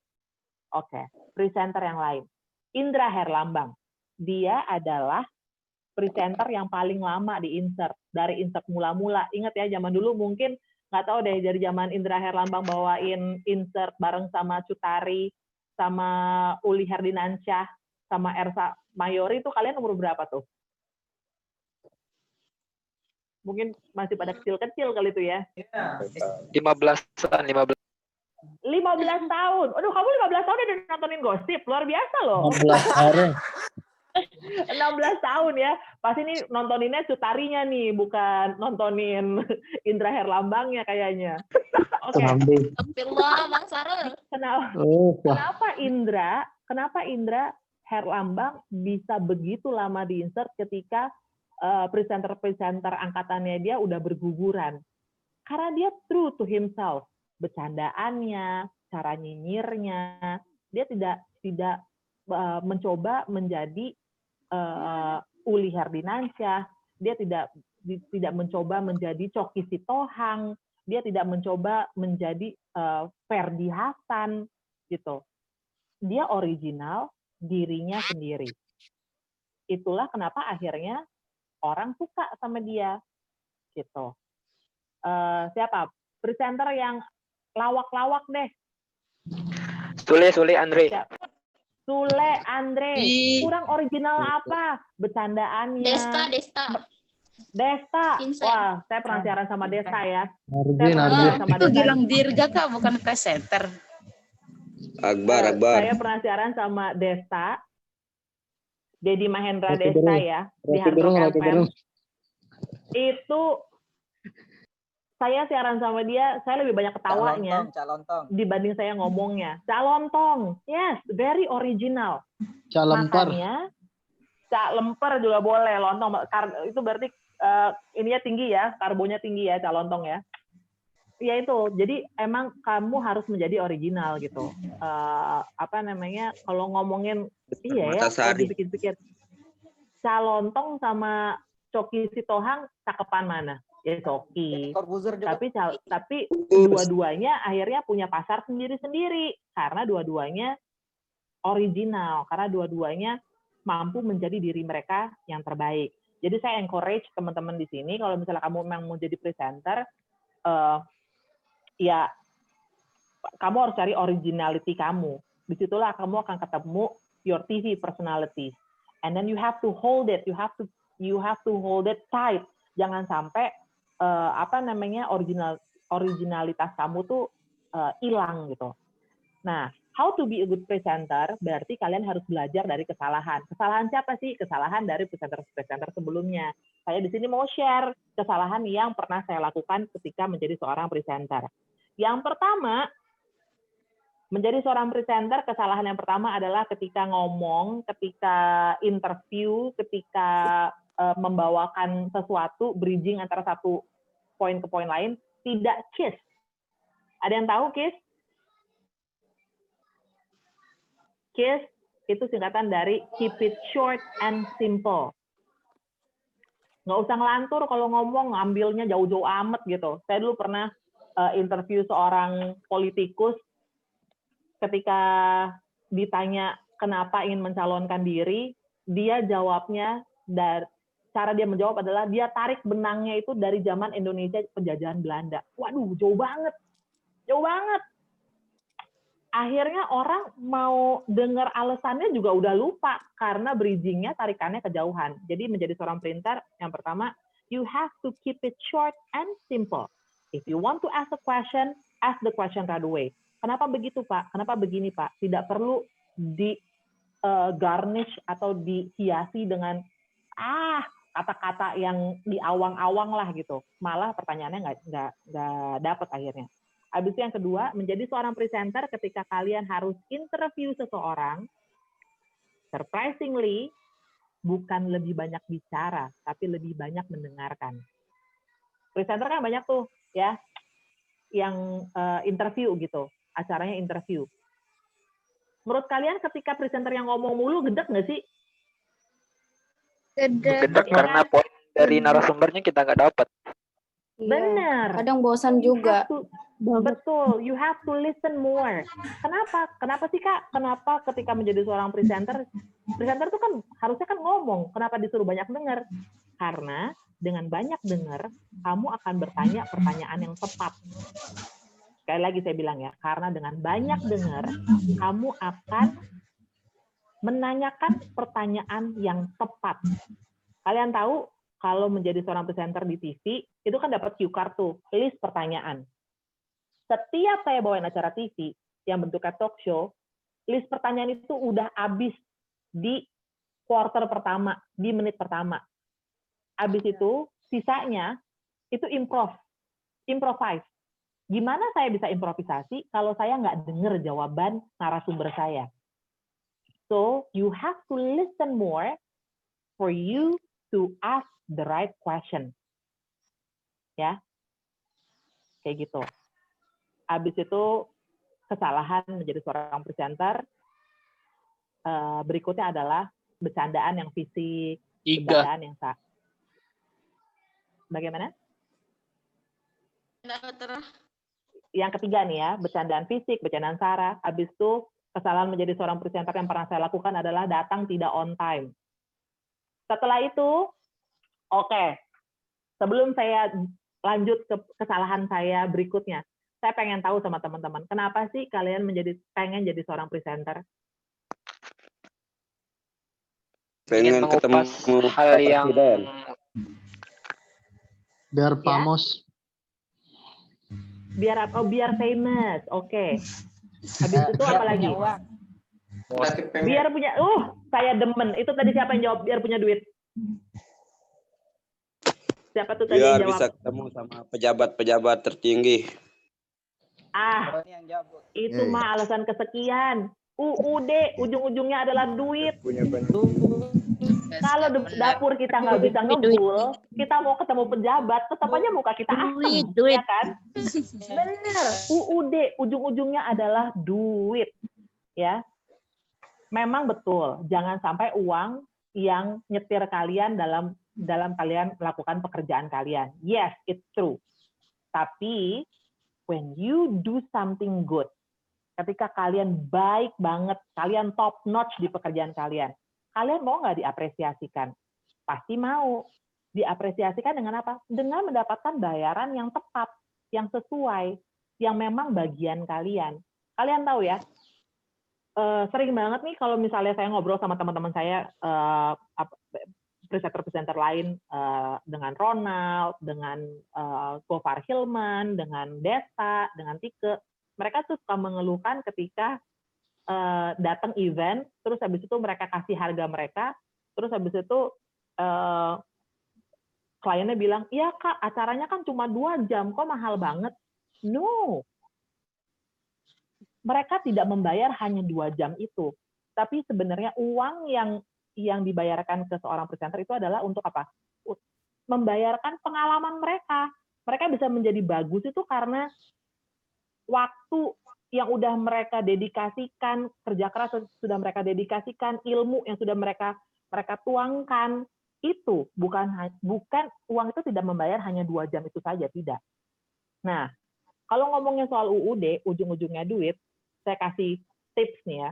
Oke, presenter yang lain. Indra Herlambang. Dia adalah presenter yang paling lama di insert, dari insert mula-mula. Ingat ya, zaman dulu mungkin nggak tahu deh, dari zaman Indra Herlambang bawain insert bareng sama Cutari, sama Uli Herdinansyah, sama Ersa Mayori, itu kalian umur berapa tuh? Mungkin masih pada kecil-kecil kali itu ya. 15-an, 15. 15 tahun. Aduh, kamu 15 tahun udah nontonin Gosip. Luar biasa loh. 16 tahun. 16 tahun ya. Pasti ini nontoninnya Cutarinya nih, bukan nontonin Indra Herlambangnya kayaknya. Oke. Astagfirullah, Bang Sarul. Kenapa Indra Herlambang bisa begitu lama di insert ketika presenter-presenter angkatannya dia udah berguguran? Karena dia true to himself. Bercandaannya, cara nyinyirnya, dia tidak mencoba menjadi Uli Herdinansyah, dia tidak mencoba menjadi Coki Sitohang, dia tidak mencoba menjadi Ferdi Hasan gitu. Dia original dirinya sendiri. Itulah kenapa akhirnya orang suka sama dia gitu. Siapa presenter yang lawak-lawak deh? Sule Andre. Sule Andre. Kurang original apa? Bercandaannya. Desta. Wah, saya pernah siaran sama Desta ya. Itu Gilang Dirga Kak, bukan presenter. Akbar. Saya pernah siaran sama Desta. Dedi Mahendra Desta ya. Di Hard Rock FM. Itu saya siaran sama dia, saya lebih banyak ketawanya dibanding saya ngomongnya. Calontong, yes, very original. Makanya, Cak Lemper juga boleh, lontong. Itu berarti ininya tinggi ya, karbonya tinggi ya, calontong ya. Ya itu, jadi emang kamu harus menjadi original gitu. Kalau ngomongin, iya ya, kalau dipikir-pikir. Calontong sama Coki Sitohang, cakepan mana? Ya Coki. Tapi dua-duanya akhirnya punya pasar sendiri-sendiri karena dua-duanya original, karena dua-duanya mampu menjadi diri mereka yang terbaik. Jadi saya encourage teman-teman di sini kalau misalnya kamu memang mau jadi presenter, ya kamu harus cari originality kamu. Disitulah kamu akan ketemu your TV personality, and then you have to hold it, you have to hold it tight. Jangan sampai originalitas kamu tuh hilang gitu. Nah, how to be a good presenter berarti kalian harus belajar dari kesalahan. Kesalahan siapa sih? Kesalahan dari presenter sebelumnya. Saya di sini mau share kesalahan yang pernah saya lakukan ketika menjadi seorang presenter. Yang pertama, menjadi seorang presenter, kesalahan yang pertama adalah ketika ngomong, ketika interview, ketika membawakan sesuatu, bridging antara satu poin ke poin lain, tidak KISS. Ada yang tahu KISS? KISS itu singkatan dari keep it short and simple. Nggak usah ngelantur kalau ngomong, ngambilnya jauh-jauh amat gitu. Saya dulu pernah interview seorang politikus, ketika ditanya kenapa ingin mencalonkan diri, dia jawabnya dari cara dia menjawab adalah dia tarik benangnya itu dari zaman Indonesia penjajahan Belanda. Waduh, jauh banget. Jauh banget. Akhirnya orang mau dengar alasannya juga udah lupa karena bridgingnya tarikannya kejauhan. Jadi menjadi seorang printer, yang pertama, you have to keep it short and simple. If you want to ask a question, ask the question right away. Kenapa begitu, Pak? Kenapa begini, Pak? Tidak perlu di garnish atau dihiasi dengan kata-kata yang diawang-awang lah gitu. Malah pertanyaannya nggak dapat akhirnya. Habis itu yang kedua, menjadi seorang presenter ketika kalian harus interview seseorang, surprisingly, bukan lebih banyak bicara, tapi lebih banyak mendengarkan. Presenter kan banyak tuh, ya, yang interview gitu, acaranya interview. Menurut kalian ketika presenter yang ngomong mulu, gedek nggak sih? Gedek karena poin dari narasumbernya kita nggak dapat. Benar. Kadang bosan You juga. have to- betul, you have to listen more. Kenapa? Kenapa sih Kak? Kenapa ketika menjadi seorang presenter tuh kan harusnya kan ngomong. Kenapa disuruh banyak dengar? Karena dengan banyak dengar, kamu akan bertanya pertanyaan yang tepat. Sekali lagi saya bilang ya, karena dengan banyak dengar, kamu akan menanyakan pertanyaan yang tepat. Kalian tahu kalau menjadi seorang presenter di TV, itu kan dapat cue card tuh, list pertanyaan. Setiap saya bawain acara TV yang bentuknya talk show, list pertanyaan itu udah habis di quarter pertama, di menit pertama. Habis itu, sisanya itu improvise. Gimana saya bisa improvisasi kalau saya nggak dengar jawaban narasumber saya? So, you have to listen more for you to ask the right question. Ya, kayak gitu. Habis itu kesalahan menjadi seorang presenter. Berikutnya adalah bercandaan yang fisik, bercandaan yang bagaimana? Yang ketiga nih ya, bercandaan fisik, bercandaan sara. Habis itu kesalahan menjadi seorang presenter yang pernah saya lakukan adalah datang tidak on time. Setelah itu, oke. Sebelum saya lanjut ke kesalahan saya berikutnya, saya pengen tahu sama teman-teman, kenapa sih kalian pengen jadi seorang presenter? Pengen ketemu hal yang Presiden. Biar pamos. Biar apa? Oh, biar famous. Oke. Habis itu apa lagi? Biar punya. Saya demen. Itu tadi siapa yang jawab? Biar punya duit. Siapa tuh tadi Biar yang jawab? bisa ketemu sama pejabat-pejabat tertinggi. Itu mah alasan kesekian. UUD ujung-ujungnya adalah duit. Kalau dapur kita nggak bisa ngebul, kita mau ketemu pejabat, tetap aja muka kita asem, ya kan? Bener. UUD ujung-ujungnya adalah duit, ya. Memang betul. Jangan sampai uang yang nyetir kalian dalam kalian melakukan pekerjaan kalian. Yes, it's true. Tapi when you do something good, ketika kalian baik banget, kalian top notch di pekerjaan kalian mau nggak diapresiasikan? Pasti mau. Diapresiasikan dengan apa? Dengan mendapatkan bayaran yang tepat, yang sesuai, yang memang bagian kalian. Kalian tahu ya, sering banget nih kalau misalnya saya ngobrol sama teman-teman saya, presenter-presenter lain, dengan Ronald, dengan Gofar Hilman, dengan Desta, dengan Tike, mereka tuh suka mengeluhkan ketika datang event, terus habis itu mereka kasih harga mereka, terus habis itu kliennya bilang, iya Kak, acaranya kan cuma 2 jam, kok mahal banget? No. Mereka tidak membayar hanya 2 jam itu, tapi sebenarnya uang yang dibayarkan ke seorang presenter itu adalah untuk apa? Membayarkan pengalaman mereka. Mereka bisa menjadi bagus itu karena waktu yang udah mereka dedikasikan, kerja keras sudah mereka dedikasikan, ilmu yang sudah mereka tuangkan, itu bukan uang itu tidak membayar hanya 2 jam itu saja, tidak. Nah, kalau ngomongnya soal UUD, ujung-ujungnya duit, saya kasih tips nih ya.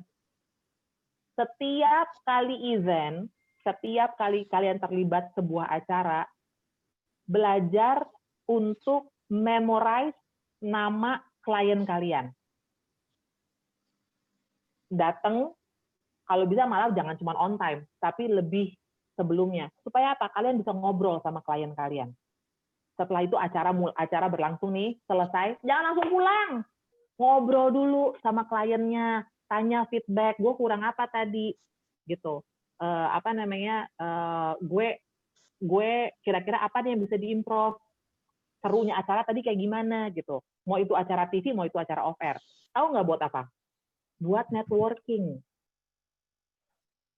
Setiap kali event, setiap kali kalian terlibat sebuah acara, belajar untuk memorize nama klien kalian. Datang, kalau bisa malah jangan cuma on time, tapi lebih sebelumnya. Supaya apa? Kalian bisa ngobrol sama klien kalian. Setelah itu acara berlangsung nih, selesai, jangan langsung pulang. Ngobrol dulu sama kliennya, tanya feedback, gue kurang apa tadi, gitu. Gue kira-kira apa nih yang bisa diimprove? Serunya acara tadi kayak gimana gitu. Mau itu acara TV, mau itu acara off-air. Tahu nggak buat apa? Buat networking.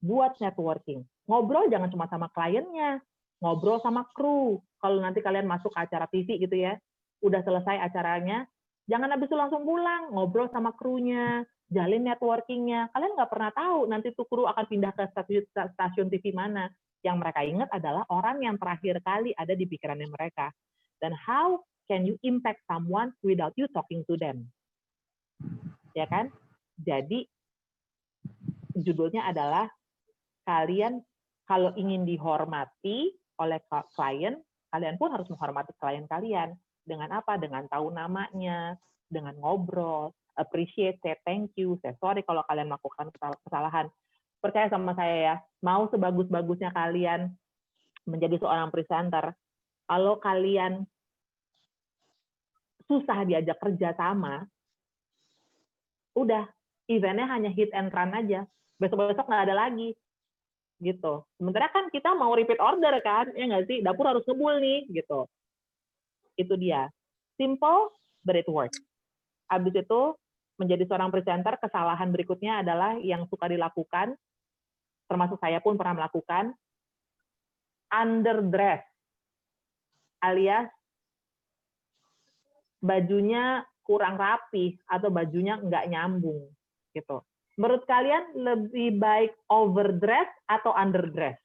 Buat networking. Ngobrol jangan cuma sama kliennya, ngobrol sama kru. Kalau nanti kalian masuk ke acara TV gitu ya, udah selesai acaranya, jangan habis itu langsung pulang, ngobrol sama krunya, jalin networkingnya. Kalian nggak pernah tahu nanti tuh kru akan pindah ke stasiun TV mana. Yang mereka ingat adalah orang yang terakhir kali ada di pikirannya mereka. dan how can you impact someone without you talking to them. Ya kan? Jadi judulnya adalah kalian kalau ingin dihormati oleh klien, kalian pun harus menghormati klien kalian. Dengan apa? Dengan tahu namanya, dengan ngobrol, appreciate, say thank you, say sorry kalau kalian melakukan kesalahan. Percaya sama saya ya, mau sebagus-bagusnya kalian menjadi seorang presenter, kalau kalian susah diajak kerja sama, udah, eventnya hanya hit and run aja. Besok-besok nggak ada lagi. Gitu. Sementara kan kita mau repeat order kan, ya nggak sih? Dapur harus ngebul nih, gitu. Itu dia. Simple, but it works. Habis itu, menjadi seorang presenter, kesalahan berikutnya adalah yang suka dilakukan, termasuk saya pun pernah melakukan, underdress, alias bajunya kurang rapi atau bajunya nggak nyambung gitu. Menurut kalian lebih baik overdress atau underdress?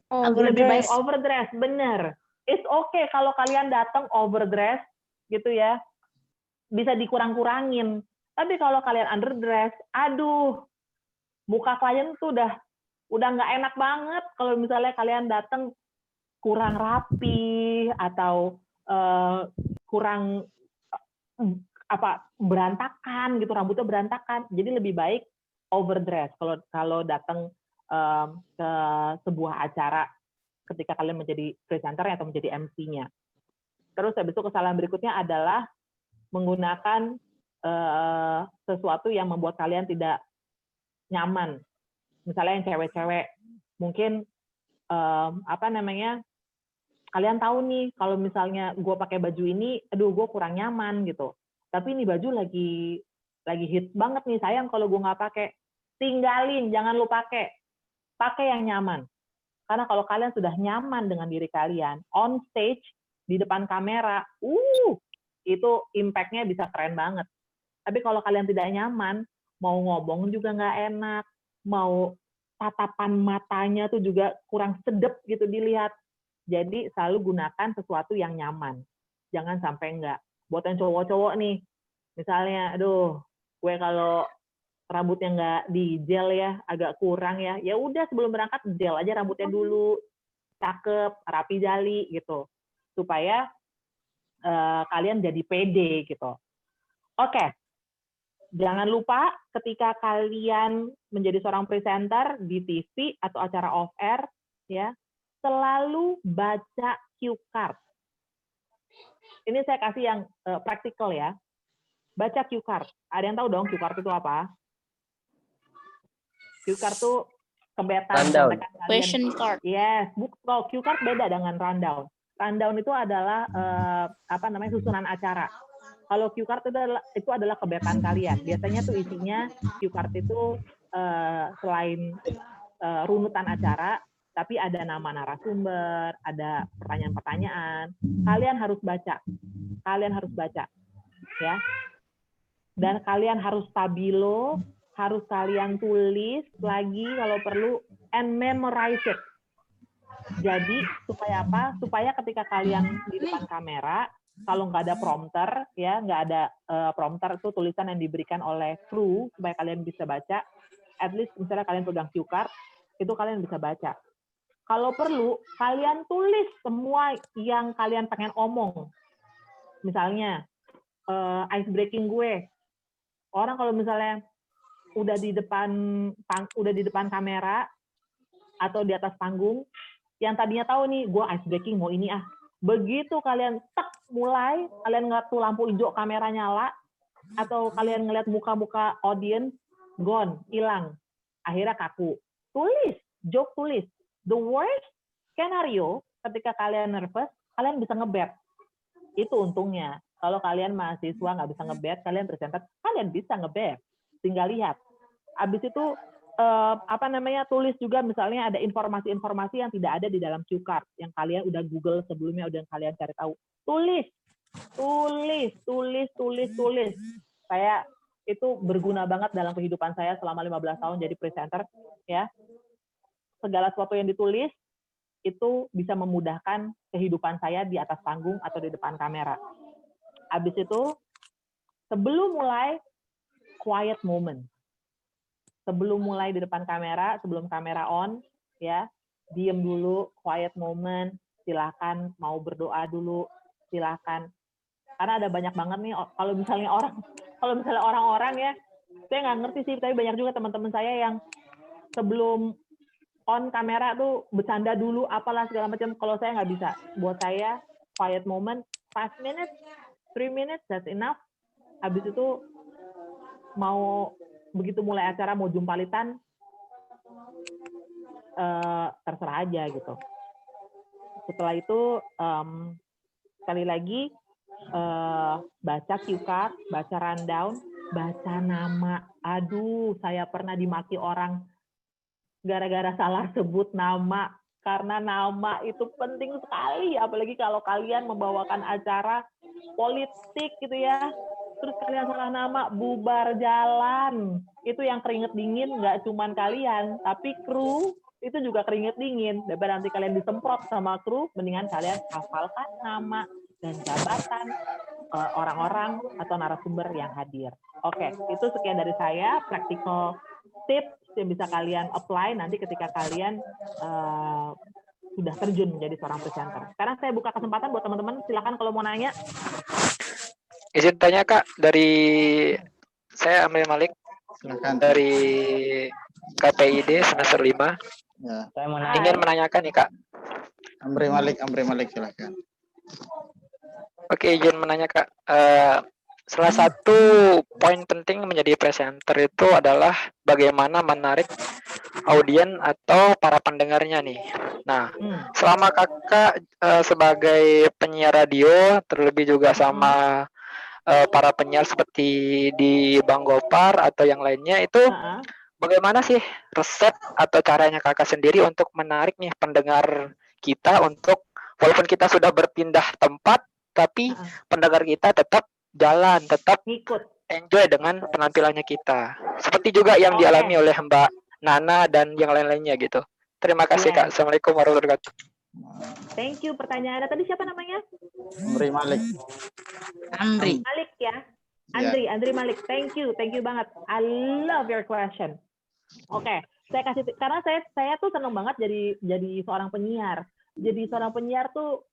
Lebih baik overdress, bener. It's okay kalau kalian datang overdress gitu ya, bisa dikurang-kurangin. Tapi kalau kalian underdress, aduh, muka klien tuh udah nggak enak banget kalau misalnya kalian datang kurang rapi atau kurang berantakan gitu, rambutnya berantakan. Jadi lebih baik overdress kalau datang ke sebuah acara ketika kalian menjadi presenter atau menjadi MC-nya. Terus habis itu kesalahan berikutnya adalah menggunakan sesuatu yang membuat kalian tidak nyaman. Misalnya yang cewek-cewek, mungkin kalian tahu nih kalau misalnya gue pakai baju ini, aduh gue kurang nyaman gitu. Tapi ini baju lagi hits banget nih, sayang kalau gue nggak pakai. Tinggalin, jangan lu pakai yang nyaman. Karena kalau kalian sudah nyaman dengan diri kalian, on stage, di depan kamera, itu impact-nya bisa keren banget. Tapi kalau kalian tidak nyaman, mau ngomong juga nggak enak, mau tatapan matanya tuh juga kurang sedep gitu dilihat. Jadi selalu gunakan sesuatu yang nyaman. Jangan sampai enggak. Buat yang cowok-cowok nih, misalnya, aduh, gue kalau rambutnya nggak di gel ya, agak kurang ya. Ya udah sebelum berangkat gel aja rambutnya dulu, cakep, rapi jali gitu, supaya kalian jadi pede gitu. Oke, jangan lupa ketika kalian menjadi seorang presenter di TV atau acara off air, ya, selalu baca cue card. Ini saya kasih yang praktikal ya. Baca cue card. Ada yang tahu dong cue card itu apa? Cue card itu kebetan. Question card. Yes, kalau cue card beda dengan rundown. Rundown itu adalah susunan acara. Kalau cue card itu adalah kebetan kalian. Biasanya tuh isinya cue card itu selain runutan acara, tapi ada nama narasumber, ada pertanyaan-pertanyaan. Kalian harus baca. Ya. Dan kalian harus stabilo, harus kalian tulis lagi kalau perlu, and memorize it. Jadi, supaya apa? Supaya ketika kalian di depan kamera, kalau nggak ada prompter, ya, nggak ada prompter itu tulisan yang diberikan oleh kru, supaya kalian bisa baca, at least misalnya kalian pegang cue card, itu kalian bisa baca. Kalau perlu, kalian tulis semua yang kalian pengen omong. Misalnya, ice breaking gue. Orang kalau misalnya udah di depan kamera atau di atas panggung, yang tadinya tahu nih, gue ice breaking mau ini ah. Begitu kalian mulai, kalian ngeliat tuh lampu hijau kamera nyala, atau kalian ngeliat muka-muka audience, gone, hilang. Akhirnya kaku. Tulis, joke tulis. The worst scenario, ketika kalian nervous, kalian bisa ngebet. Itu untungnya. Kalau kalian mahasiswa nggak bisa ngebet, kalian presenter, kalian bisa ngebet. Tinggal lihat. Habis itu, tulis juga misalnya ada informasi-informasi yang tidak ada di dalam cue card, yang kalian udah Google sebelumnya, udah kalian cari tahu. Tulis. Saya itu berguna banget dalam kehidupan saya selama 15 tahun jadi presenter, ya. Segala sesuatu yang ditulis, itu bisa memudahkan kehidupan saya di atas panggung atau di depan kamera. Habis itu, sebelum mulai, quiet moment. Sebelum mulai di depan kamera, sebelum kamera on, ya, diem dulu, quiet moment, silakan mau berdoa dulu, silakan. Karena ada banyak banget nih, kalau misalnya orang-orang ya, saya nggak ngerti sih, tapi banyak juga teman-teman saya yang sebelum on kamera tuh bercanda dulu, apalah segala macam. Kalau saya nggak bisa. Buat saya, quiet moment, 5 minutes, 3 minutes, that's enough. Habis itu, mau begitu mulai acara, mau jumpalitan, terserah aja gitu. Setelah itu, sekali lagi, baca cue card, baca rundown, baca nama. Aduh, saya pernah dimaki orang gara-gara salah sebut nama, karena nama itu penting sekali, apalagi kalau kalian membawakan acara politik gitu ya, terus kalian salah nama, bubar jalan. Itu yang keringet dingin nggak cuman kalian, tapi kru itu juga keringet dingin. Daripada nanti kalian disemprot sama kru, mendingan kalian hafalkan nama dan jabatan orang-orang atau narasumber yang hadir. Oke, itu sekian dari saya, practical tips yang bisa kalian apply nanti ketika kalian sudah terjun menjadi seorang presenter. Sekarang saya buka kesempatan buat teman-teman, silakan kalau mau nanya. Izin tanya Kak, dari saya Amri Malik, Silakan. dari KPID semester 5. Ya. Saya ingin menanyakan nih Kak. Amri Malik silakan. Oke, izin menanya Kak. Salah satu poin penting menjadi presenter itu adalah bagaimana menarik audien atau para pendengarnya nih. Nah, selama Kakak sebagai penyiar radio, terlebih juga sama para penyiar seperti di Bang Gopar atau yang lainnya itu, bagaimana sih resep atau caranya Kakak sendiri untuk menarik nih pendengar kita untuk, walaupun kita sudah berpindah tempat, tapi pendengar kita tetap jalan, tetap ngikut, enjoy dengan penampilannya kita. Seperti juga yang dialami oleh Mbak Nana dan yang lain-lainnya gitu. Terima kasih Kak. Assalamualaikum warahmatullahi wabarakatuh. Thank you pertanyaannya. Tadi siapa namanya? Amri Malik. Amri. Malik ya. Andri Malik. Thank you banget. I love your question. Oke, saya kasih karena saya tuh seneng banget jadi seorang penyiar. Jadi seorang penyiar tuh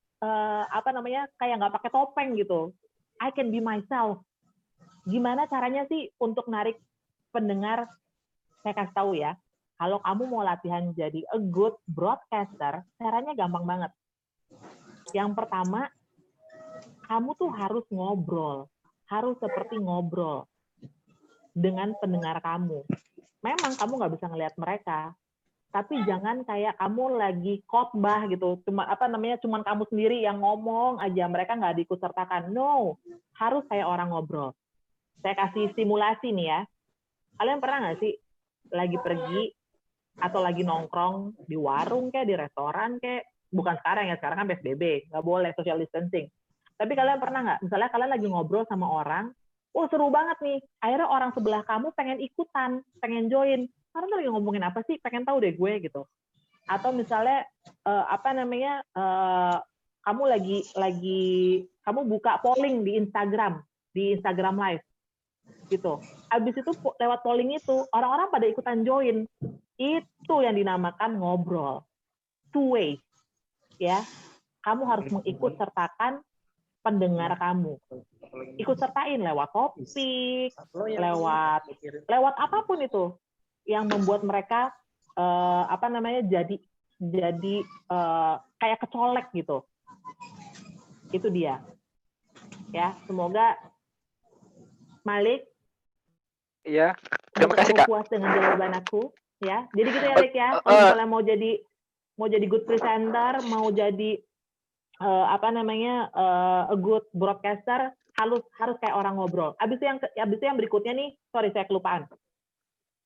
kayak nggak pakai topeng gitu. I can be myself. Gimana caranya sih untuk narik pendengar? Saya kasih tahu ya. Kalau kamu mau latihan jadi a good broadcaster, caranya gampang banget. Yang pertama, kamu tuh harus ngobrol. Harus seperti ngobrol dengan pendengar kamu. Memang kamu nggak bisa ngelihat mereka, tapi jangan kayak kamu lagi khotbah gitu, cuman kamu sendiri yang ngomong aja, mereka nggak diikutsertakan. No, harus kayak orang ngobrol. Saya kasih simulasi nih ya. Kalian pernah nggak sih lagi pergi atau lagi nongkrong di warung kayak di restoran kayak, bukan sekarang ya, sekarang kan PSBB, nggak boleh social distancing. Tapi kalian pernah nggak, misalnya kalian lagi ngobrol sama orang, seru banget nih, akhirnya orang sebelah kamu pengen ikutan, pengen join. Karena lagi ngomongin apa sih, pengen tahu deh gue gitu. Atau misalnya kamu kamu buka polling di Instagram Live gitu. Abis itu lewat polling itu orang-orang pada ikutan join. Itu yang dinamakan ngobrol. Two way. Ya. Kamu harus mengikut sertakan pendengar kamu. Ikut sertain lewat topik, lewat apapun itu yang membuat mereka jadi kayak kecolek gitu. Itu dia. Ya, semoga Malik. Iya. Terima kasih Kak. Puas dengan jawaban aku, ya. Jadi gitu ya, Malik ya. Kalau misalnya mau jadi good presenter, mau jadi a good broadcaster, harus kayak orang ngobrol. Abis itu yang berikutnya nih, sorry saya kelupaan.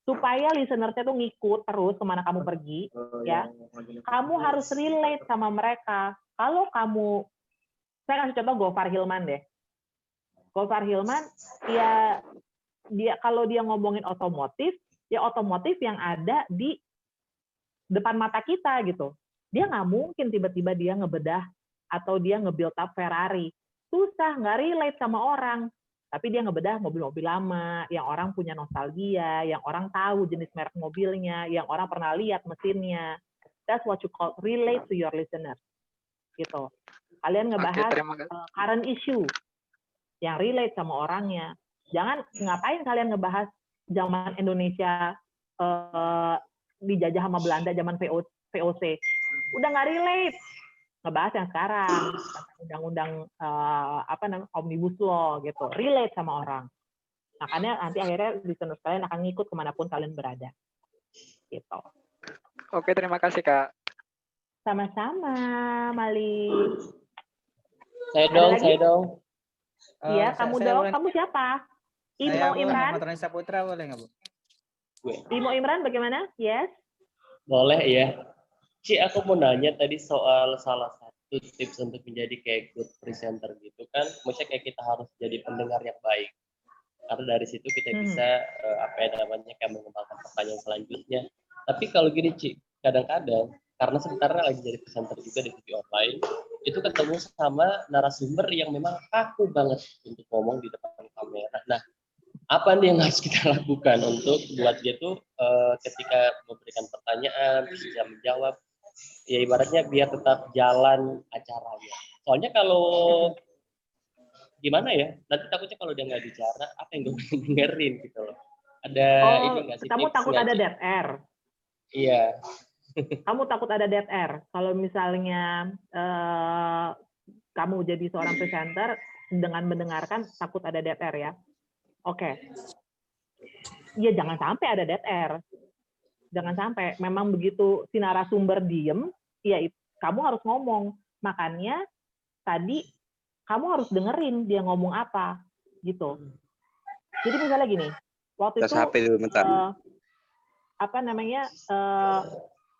Supaya listener-nya tuh ngikut terus kemana kamu pergi, ya. Kamu harus relate sama mereka. Kalau saya kasih contoh Gofar Hilman deh. Gofar Hilman, dia kalau dia ngomongin otomotif, ya otomotif yang ada di depan mata kita gitu. Dia nggak mungkin tiba-tiba dia ngebedah atau dia nge-build up Ferrari. Susah, nggak relate sama orang. Tapi dia ngebedah mobil-mobil lama, yang orang punya nostalgia, yang orang tahu jenis merek mobilnya, yang orang pernah lihat mesinnya. That's what you call relate to your listener. Gitu. Kalian ngebahas current issue yang relate sama orangnya. Jangan ngapain kalian ngebahas zaman Indonesia dijajah sama Belanda zaman VOC. Udah nggak relate. Ngebahas yang sekarang, undang-undang Omnibus Law gitu, relate sama orang. Makanya nanti akhirnya listeners kalian akan ngikut kemanapun kalian berada. Gitu. Oke, terima kasih Kak. Sama-sama, Mali. Saya dong. Iya, kamu dong. Kamu siapa? Imo Imran? Muhammad Roni Saputra, boleh nggak, Bu? Imo Imran bagaimana? Yes? Boleh ya. Ci, aku mau nanya tadi soal salah satu tips untuk menjadi kayak good presenter gitu kan. Maksudnya kayak kita harus jadi pendengar yang baik. Karena dari situ kita bisa kayak mengembangkan pertanyaan selanjutnya. Tapi kalau gini Ci, kadang-kadang karena sebenarnya lagi jadi presenter juga di TV online, itu ketemu sama narasumber yang memang kaku banget untuk ngomong di depan kamera. Nah, apa nih yang harus kita lakukan untuk buat dia tuh ketika memberikan pertanyaan bisa menjawab, ya ibaratnya biar tetap jalan acaranya. Soalnya kalau gimana ya, nanti takutnya kalau dia nggak bicara, apa yang gue dengerin gitu loh. Ada ini nggak sih? Kamu takut ada dead air? Iya. Kamu takut ada dead air? Kalau misalnya kamu jadi seorang presenter dengan mendengarkan takut ada dead air ya? Oke. Ya jangan sampai ada dead air. Jangan sampai. Memang begitu si narasumber diem, ya kamu harus ngomong. Makanya tadi kamu harus dengerin dia ngomong apa, gitu. Jadi misalnya gini, waktu itu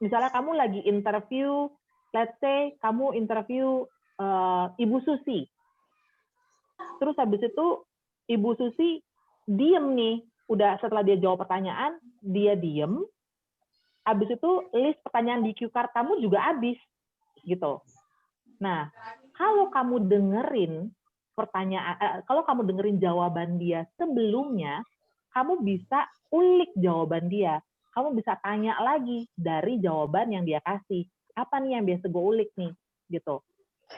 misalnya kamu lagi interview, let's say kamu interview Ibu Susi. Terus habis itu Ibu Susi diem nih, udah setelah dia jawab pertanyaan, dia diem. Habis itu list pertanyaan di cue card kamu juga habis, gitu. Nah, kalau kamu dengerin kalau kamu dengerin jawaban dia sebelumnya, kamu bisa ulik jawaban dia. Kamu bisa tanya lagi dari jawaban yang dia kasih. Apa nih yang biasa gue ulik nih, gitu.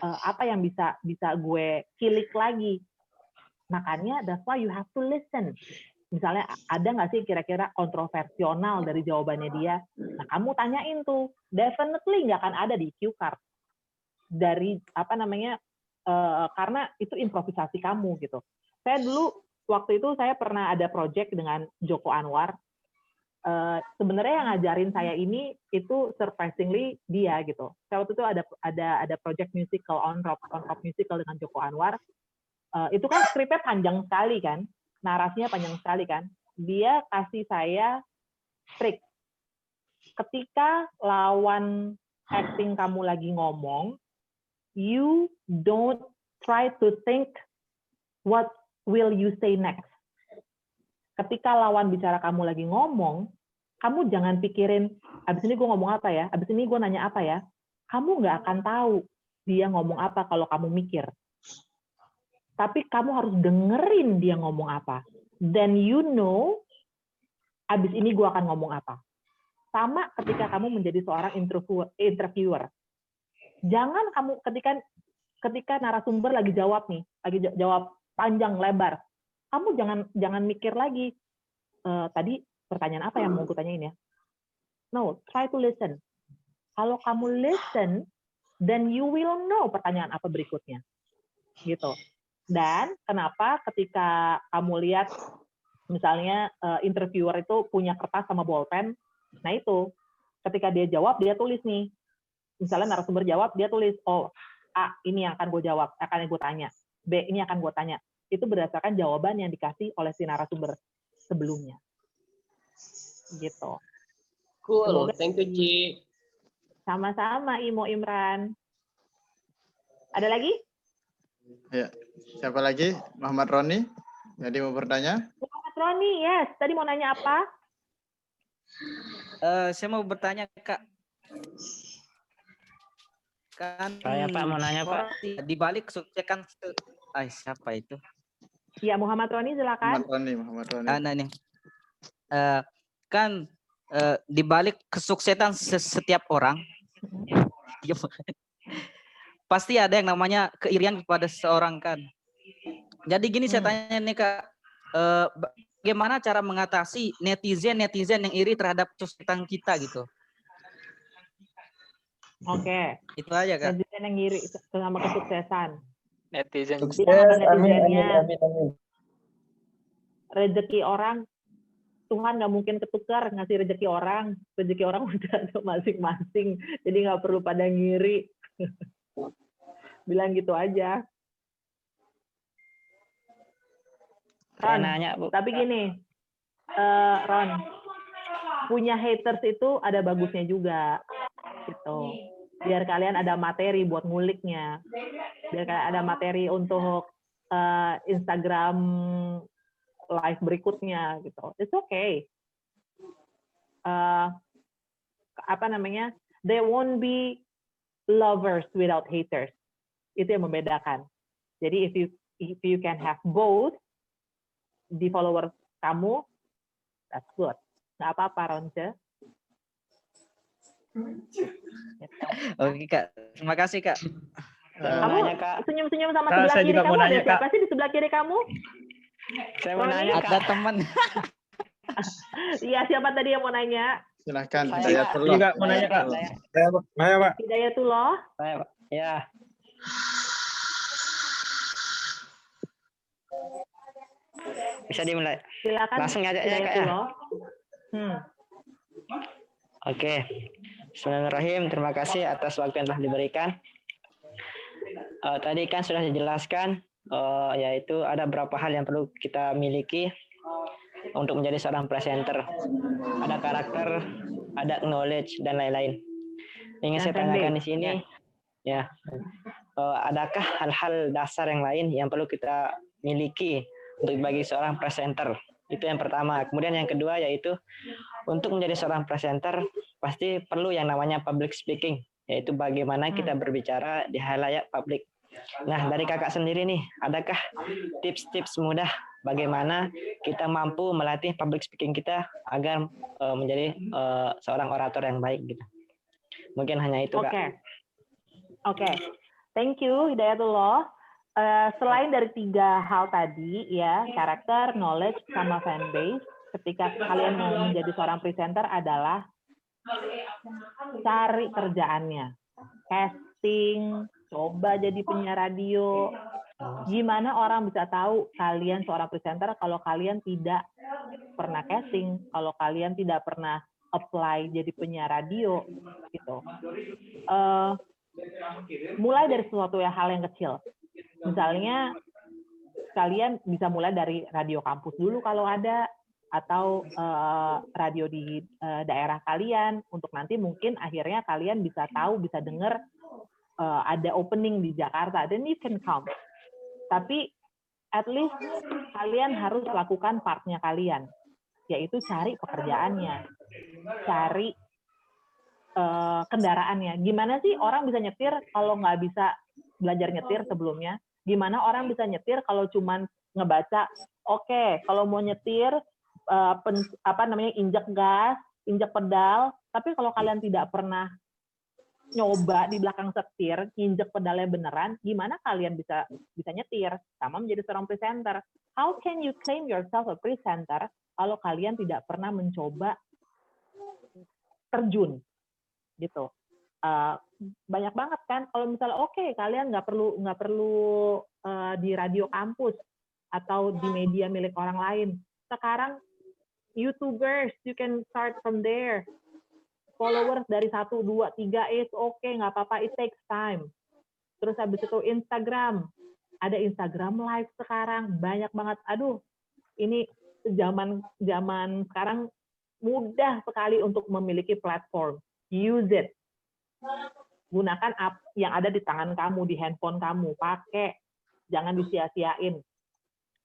Apa yang bisa gue kilik lagi. Makanya that's why you have to listen. Misalnya ada nggak sih kira-kira kontroversial dari jawabannya dia? Nah, kamu tanyain tuh. Definitely nggak akan ada di cue card. Dari karena itu improvisasi kamu gitu. Saya dulu waktu itu saya pernah ada project dengan Joko Anwar. Sebenarnya yang ngajarin saya ini itu surprisingly dia gitu. Saya waktu itu ada project musical on rock musical dengan Joko Anwar. Itu kan skripnya panjang sekali kan, narasinya panjang sekali kan. Dia kasih saya trik. Ketika lawan acting kamu lagi ngomong, you don't try to think what will you say next. Ketika lawan bicara kamu lagi ngomong, kamu jangan pikirin, abis ini gue ngomong apa ya, abis ini gue nanya apa ya. Kamu nggak akan tahu dia ngomong apa kalau kamu mikir. Tapi kamu harus dengerin dia ngomong apa. Then you know, abis ini gue akan ngomong apa. Sama ketika kamu menjadi seorang interviewer. Jangan kamu ketika narasumber lagi jawab nih, lagi jawab panjang lebar, kamu jangan mikir lagi tadi pertanyaan apa yang mau gue tanyain ya. No, try to listen. Kalau kamu listen, then you will know pertanyaan apa berikutnya, gitu. Dan kenapa ketika kamu lihat misalnya interviewer itu punya kertas sama bolpen, nah itu ketika dia jawab dia tulis nih. Misalnya narasumber jawab, dia tulis, oh, A, ini yang akan gue jawab, akan gue tanya. B, ini akan gue tanya. Itu berdasarkan jawaban yang dikasih oleh si narasumber sebelumnya. Gitu. Cool, semoga thank you, Ci. Sama-sama, Imo Imran. Ada lagi? Ya, siapa lagi? Muhammad Roni. Jadi mau bertanya? Muhammad Roni, yes. Tadi mau nanya apa? Saya mau bertanya, Kak. Kan Saya Pak mau nanya Pak. di balik kesuksesan siapa itu? Ya, Muhammad Roni silakan. Muhammad Roni. Nah nih. Kan di balik kesuksesan setiap orang pasti ada yang namanya keirian kepada seseorang kan. Jadi gini saya tanya nih Kak, bagaimana cara mengatasi netizen yang iri terhadap kesuksesan kita gitu? Oke. Itu aja Kak. Netizen yang iri sama kesuksesan. Netizen. Bilang sama netizennya, rezeki orang Tuhan nggak mungkin ketukar ngasih rezeki orang udah ada masing-masing, jadi nggak perlu pada ngiri. Bilang gitu aja. Ron, nanya, Bu. tapi gini, Ron, punya haters itu ada bagusnya juga, gitu. Biar kalian ada materi buat nguliknya, biar kalian ada materi untuk Instagram live berikutnya, gitu. It's okay. There won't be lovers without haters. Itu yang membedakan. Jadi if you can have both di followers kamu, that's good. Nggak apa-apa, Ronce. Oke Kak, terima kasih Kak. Kamu senyum-senyum sama sebelah kiri kamu, ada siapa sih di sebelah kiri kamu? Saya mau nanya, ada teman. Iya, siapa tadi yang mau nanya? Silahkan, Hidayatullah. Juga mau nanya Kak. Saya Pak. Hidayatullah. Saya Pak. Ya. Bisa dimulai. Silakan. Langsung aja ya Kak ya. Oke. Bismillahirrahmanirrahim. Terima kasih atas waktu yang telah diberikan. Tadi kan sudah dijelaskan, yaitu ada beberapa hal yang perlu kita miliki untuk menjadi seorang presenter. Ada karakter, ada knowledge, dan lain-lain. Ingin saya tanyakan di sini, ya, adakah hal-hal dasar yang lain yang perlu kita miliki untuk bagi seorang presenter? Itu yang pertama. Kemudian yang kedua yaitu untuk menjadi seorang presenter pasti perlu yang namanya public speaking, yaitu bagaimana kita berbicara di halayak publik. Nah, dari kakak sendiri nih, adakah tips-tips mudah bagaimana kita mampu melatih public speaking kita agar menjadi seorang orator yang baik gitu? Mungkin hanya itu, Kak. Oke. Thank you, Hidayatullah. Selain dari 3 hal tadi, ya, karakter, knowledge, sama fanbase, ketika kalian mau menjadi seorang presenter adalah cari kerjaannya. Casting, coba jadi penyiar radio. Gimana orang bisa tahu kalian seorang presenter kalau kalian tidak pernah casting, kalau kalian tidak pernah apply jadi penyiar radio, gitu. Mulai dari sesuatu hal yang kecil. Misalnya, kalian bisa mulai dari radio kampus dulu kalau ada, atau radio di daerah kalian, untuk nanti mungkin akhirnya kalian bisa tahu, bisa dengar ada opening di Jakarta, then you can come. Tapi at least kalian harus lakukan partnya kalian, yaitu cari pekerjaannya, cari kendaraannya. Gimana sih orang bisa nyetir kalau nggak bisa belajar nyetir sebelumnya? Gimana orang bisa nyetir kalau cuman ngebaca, oke, kalau mau nyetir, injek gas, injek pedal, tapi kalau kalian tidak pernah nyoba di belakang setir, injek pedalnya beneran, gimana kalian bisa nyetir? Sama menjadi seorang presenter. How can you claim yourself a presenter kalau kalian tidak pernah mencoba terjun? Gitu. Banyak banget kan kalau misalnya kalian nggak perlu di radio kampus atau di media milik orang lain. Sekarang YouTubers, you can start from there. Followers dari 1, 2, 3 is nggak apa-apa, it takes time. Terus habis itu Instagram, ada Instagram Live sekarang, banyak banget. Aduh, ini zaman sekarang mudah sekali untuk memiliki platform. Use it. Gunakan yang ada di tangan kamu, di handphone kamu, pakai, jangan disia-siain.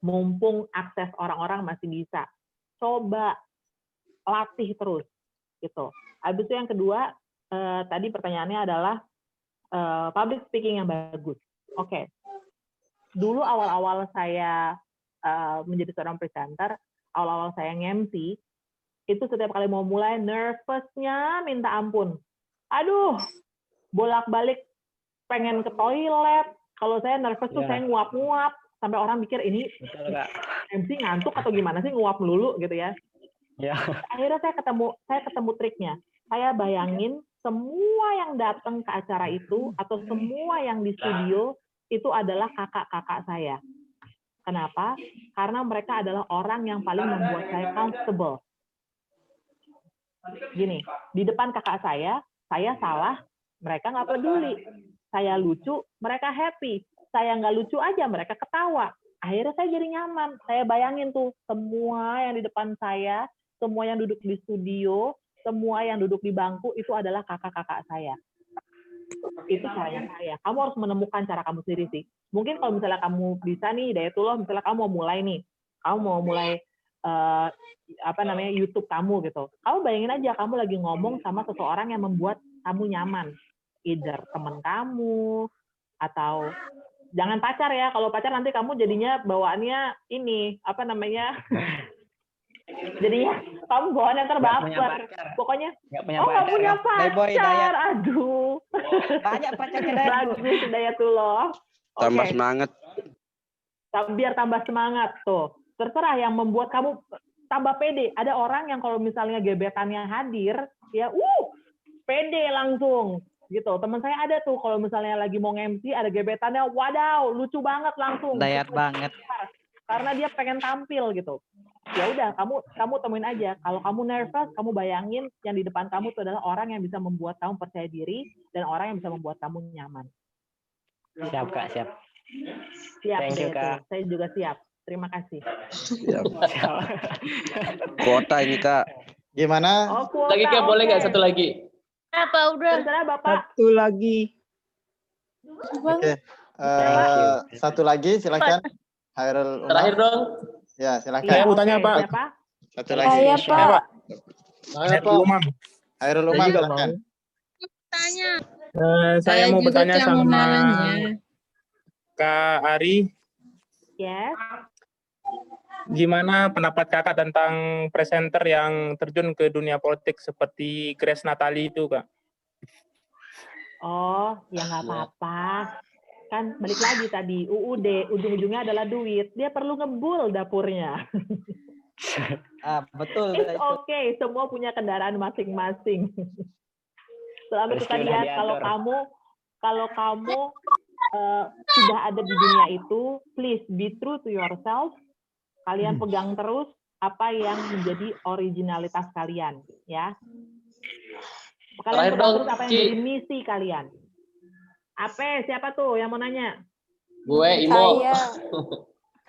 Mumpung akses orang-orang masih bisa, coba latih terus, gitu. Habis itu yang kedua, tadi pertanyaannya adalah public speaking yang bagus. Oke. Dulu awal-awal saya menjadi seorang presenter, awal-awal saya nge-MC, itu setiap kali mau mulai nervousnya minta ampun. Aduh, bolak-balik pengen ke toilet. Kalau saya nervous tuh saya nguap-nguap sampai orang mikir ini MC ngantuk atau gimana sih nguap melulu gitu ya. Akhirnya saya ketemu triknya. Saya bayangin semua yang datang ke acara itu atau semua yang di studio itu adalah kakak-kakak saya. Kenapa? Karena mereka adalah orang yang paling membuat saya comfortable. Gini, di depan kakak saya salah, mereka nggak peduli. Saya lucu, mereka happy. Saya nggak lucu aja, mereka ketawa. Akhirnya saya jadi nyaman. Saya bayangin tuh, semua yang di depan saya, semua yang duduk di studio, semua yang duduk di bangku, itu adalah kakak-kakak saya. Itu caranya saya. Kamu harus menemukan cara kamu sendiri sih. Mungkin kalau misalnya kamu bisa nih, Hidayatullah, misalnya kamu mau mulai nih, kamu mau mulai YouTube kamu gitu. Kamu bayangin aja, kamu lagi ngomong sama seseorang yang membuat kamu nyaman. Either teman kamu, atau jangan pacar ya. Kalau pacar nanti kamu jadinya bawaannya ini, jadinya kamu bawaannya terbaper. Pokoknya, nggak punya pacar. Aduh. Banyak pacarnya Bagus, Hidayatullah. Tambah semangat. Biar tambah semangat tuh. Terserah yang membuat kamu tambah pede. Ada orang yang kalau misalnya gebetannya hadir, ya pede langsung. Gitu. Teman saya ada tuh kalau misalnya lagi mau nge-MC ada gebetannya, wadaw, lucu banget langsung. Dayat banget. Karena dia pengen tampil gitu. Ya udah, kamu temuin aja. Kalau kamu nervous, kamu bayangin yang di depan kamu itu adalah orang yang bisa membuat kamu percaya diri dan orang yang bisa membuat kamu nyaman. Siap, Kak, siap. Siap. Thank you, Kak. Saya juga siap. Terima kasih. Siap. Kuota ini, Kak. Gimana? Oh, kuota, Lagi Kak, boleh nggak satu lagi? Apa udah? Terserah Bapak. Satu lagi. Oke. Satu lagi, silakan. Hairul Umar. Terakhir dong. Ya, silakan. Saya mau tanya, Pak. Siapa? Satu lagi. Saya, Pak. Hairul Umar. Hairul Umar, silakan. Tanya. Saya mau bertanya sama Kak Ari. Yes. Gimana pendapat kakak tentang presenter yang terjun ke dunia politik seperti Grace Natali itu, Kak? Oh, ya nggak apa-apa. Kan balik lagi tadi, UUD, ujung-ujungnya adalah duit. Dia perlu ngebul dapurnya. Betul. It's okay, semua punya kendaraan masing-masing. Selalu kita lihat kalau kamu sudah ada di dunia itu, please be true to yourself. Kalian pegang terus apa yang menjadi originalitas kalian, ya. Kalian pegang terus apa yang menjadi misi kalian. Apa? Siapa tuh yang mau nanya? Gue Imo.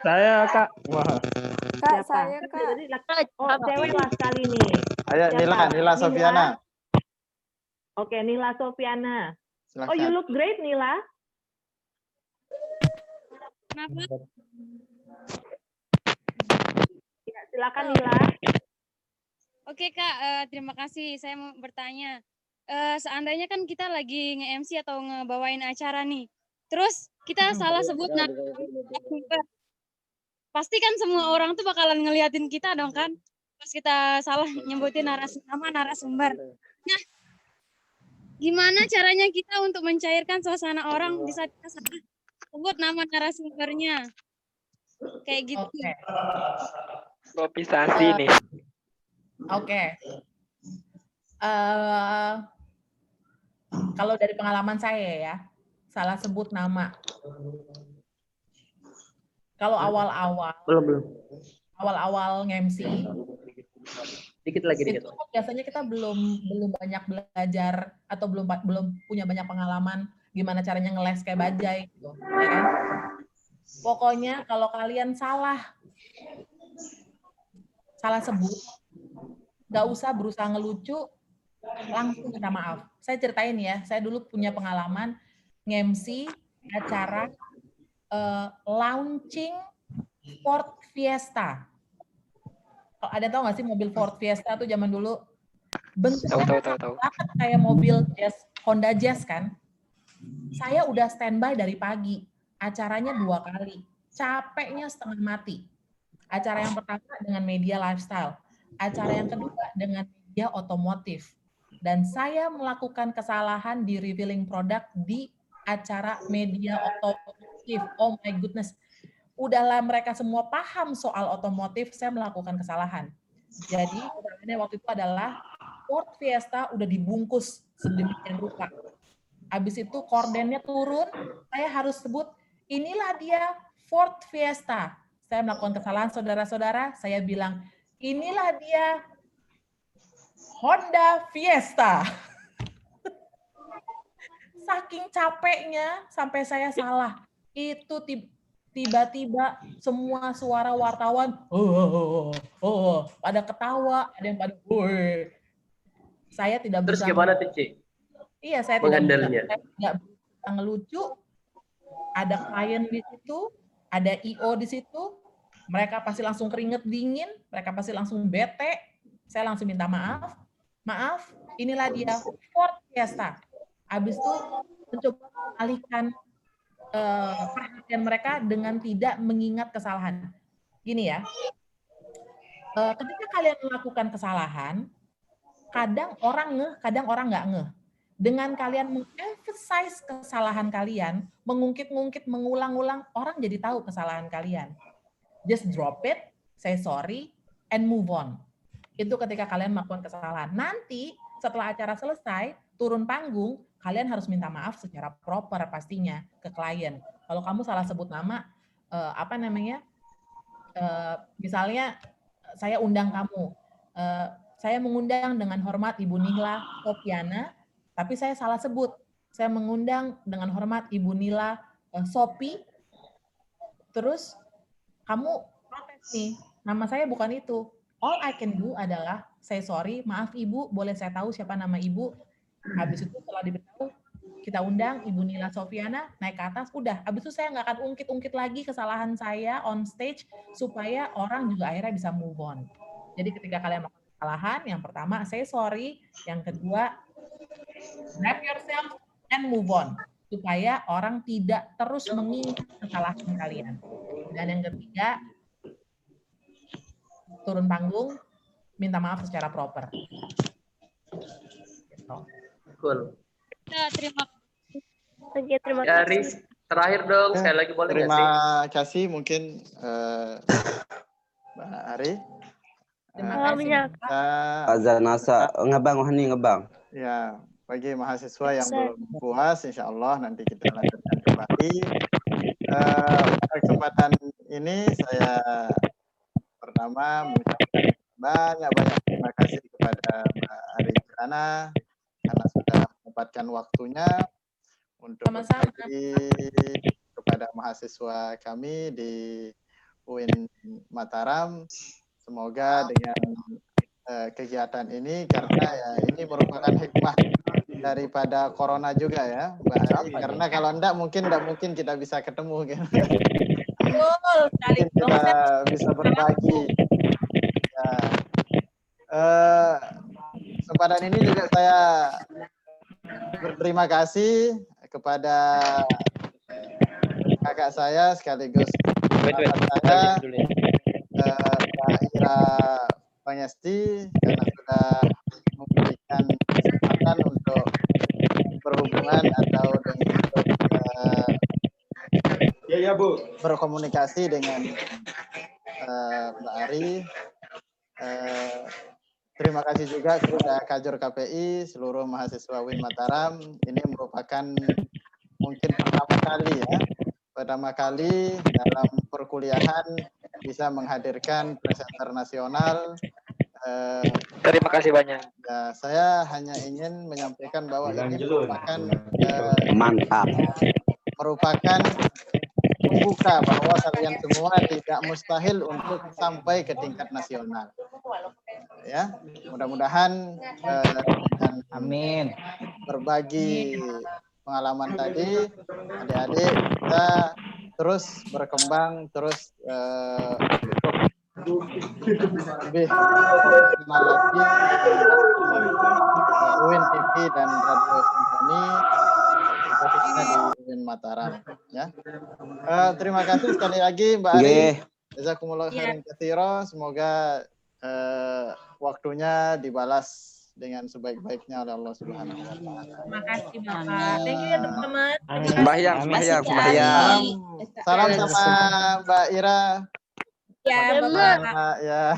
Saya, Kak. Wah. Kak, saya, Kak. Oh, cewek lah sekali nih. Ayo, Nila Sofiana. Oke, Nila Sofiana. Silakan. Oh, you look great, Nila. Kenapa? Ya, silakan Nila. Oke Kak, terima kasih. Saya mau bertanya. Seandainya kan kita lagi nge-MC atau ngebawain acara nih. Terus kita salah sebut narasumber. Pasti kan semua orang tuh bakalan ngeliatin kita dong kan. Pas kita salah nyebutin nama narasumber. Nah, gimana caranya kita untuk mencairkan suasana orang di saat kita salah sebut nama narasumbernya? Kayak gitu. Improvisasi nih. Oke. Kalau dari pengalaman saya ya, salah sebut nama. Kalau awal-awal, awal-awal nge-MC, Dikit lagi. biasanya kita belum banyak belajar atau belum punya banyak pengalaman gimana caranya ngeles kayak bajai gitu, ya kan? Pokoknya kalau kalian salah sebut, nggak usah berusaha ngelucu, langsung minta maaf. Saya ceritain ya, saya dulu punya pengalaman nge-MC acara launching Ford Fiesta. Ada tahu nggak sih mobil Ford Fiesta tuh zaman dulu bentuknya Tahu. kayak mobil Honda Jazz kan? Saya udah standby dari pagi. Acaranya 2 kali. Capeknya setengah mati. Acara yang pertama dengan media lifestyle. Acara yang kedua dengan media otomotif. Dan saya melakukan kesalahan di revealing product di acara media otomotif. Oh my goodness. Udahlah mereka semua paham soal otomotif, saya melakukan kesalahan. Jadi kesalahannya waktu itu adalah Ford Fiesta udah dibungkus sedemikian rupa. Habis itu kordennya turun, saya harus sebut, inilah dia Ford Fiesta. Saya melakukan kesalahan, saudara-saudara, saya bilang, inilah dia Honda Fiesta. Saking capeknya sampai saya salah. Itu tiba-tiba semua suara wartawan, pada ketawa, ada yang pada, saya tidak Terus bisa. gimana tuh, Ci? Iya, saya tidak bisa ngelucu. Ada klien di situ, ada IO di situ, mereka pasti langsung keringet dingin, mereka pasti langsung bete. Saya langsung minta maaf. Maaf, inilah dia Ford Fiesta. Habis itu mencoba mengalihkan perhatian mereka dengan tidak mengingat kesalahan. Gini ya, ketika kalian melakukan kesalahan, kadang orang ngeh, kadang orang nggak ngeh. Dengan kalian mengemphasize kesalahan kalian, mengungkit-ungkit, mengulang-ulang, orang jadi tahu kesalahan kalian. Just drop it, say sorry, and move on. Itu ketika kalian melakukan kesalahan. Nanti setelah acara selesai, turun panggung, kalian harus minta maaf secara proper pastinya ke klien. Kalau kamu salah sebut nama, misalnya saya undang kamu, saya mengundang dengan hormat Ibu Nihla Sopiana, tapi saya salah sebut. Saya mengundang dengan hormat Ibu Nila Sopi, terus kamu protes nih, nama saya bukan itu. All I can do adalah say sorry, maaf Ibu, boleh saya tahu siapa nama Ibu? Habis itu setelah diberitahu, kita undang Ibu Nila Sofiana naik ke atas, udah. Habis itu saya nggak akan ungkit-ungkit lagi kesalahan saya on stage, supaya orang juga akhirnya bisa move on. Jadi ketika kalian melakukan kesalahan, yang pertama say sorry, yang kedua grab yourself and move on, supaya orang tidak terus mengingat kesalahan kalian. Dan yang ketiga, turun panggung, minta maaf secara proper. Cool. Ya, terima Ya, Riz, terakhir dong, sekali lagi boleh nggak sih? Terima kasih mungkin Mbak Ari. Terima kasih. Azan Nasa, ngebang, Wahni ngebang. Ya, bagi mahasiswa yang belum puas, insya Allah nanti kita lanjutkan kembali. Kesempatan ini saya pertama mengucapkan banyak-banyak terima kasih kepada Mbak Ari Kirana karena sudah menyempatkan waktunya untuk berbagi kepada mahasiswa kami di UIN Mataram. Semoga dengan kegiatan ini, karena ya ini merupakan hikmah daripada corona juga ya, Mbak Ari. Karena kalau enggak mungkin kita bisa ketemu gitu. Mungkin kita bisa berbagi. Ya. Kesempatan ini juga saya berterima kasih kepada kakak saya sekaligus saya, Mbak Ira Pangesti, karena sudah memberikan kesempatan untuk berhubungan atau berkomunikasi dengan Mbak Ari. Terima kasih juga kepada Kajur KPI, seluruh mahasiswa UIN Mataram. Ini merupakan mungkin pertama kali dalam perkuliahan bisa menghadirkan presenter nasional. Terima kasih banyak. Ya, saya hanya ingin menyampaikan bahwa ini merupakan membuka bahwa kalian semua tidak mustahil untuk sampai ke tingkat nasional. Ya, mudah-mudahan amin, berbagi pengalaman tadi, adik-adik kita terus berkembang, terus lebih kenal lagi UIN TV dan Radio Simponi. khususnya di UIN Mataram. Ya. Terima kasih sekali lagi Mbak Ari. Jazakumullah khairan katsira. Semoga waktunya dibalas dengan sebaik-baiknya oleh Allah Subhanahu wa taala. Terima kasih Bapak. Thank you ya teman-teman. Sembahyang. Salam sama Mbak Ira. Ya, Bapak. Ya.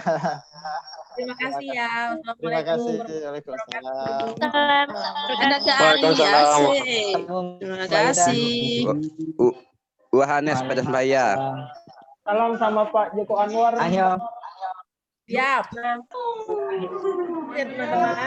Terima kasih ya. Terima kasih. Waalaikumsalam. Ada Kak Ari. Terima kasih. Wahanes pada sembahyang. Salam sama Pak Joko Anwar. Ayo. Siap. Ya teman-teman.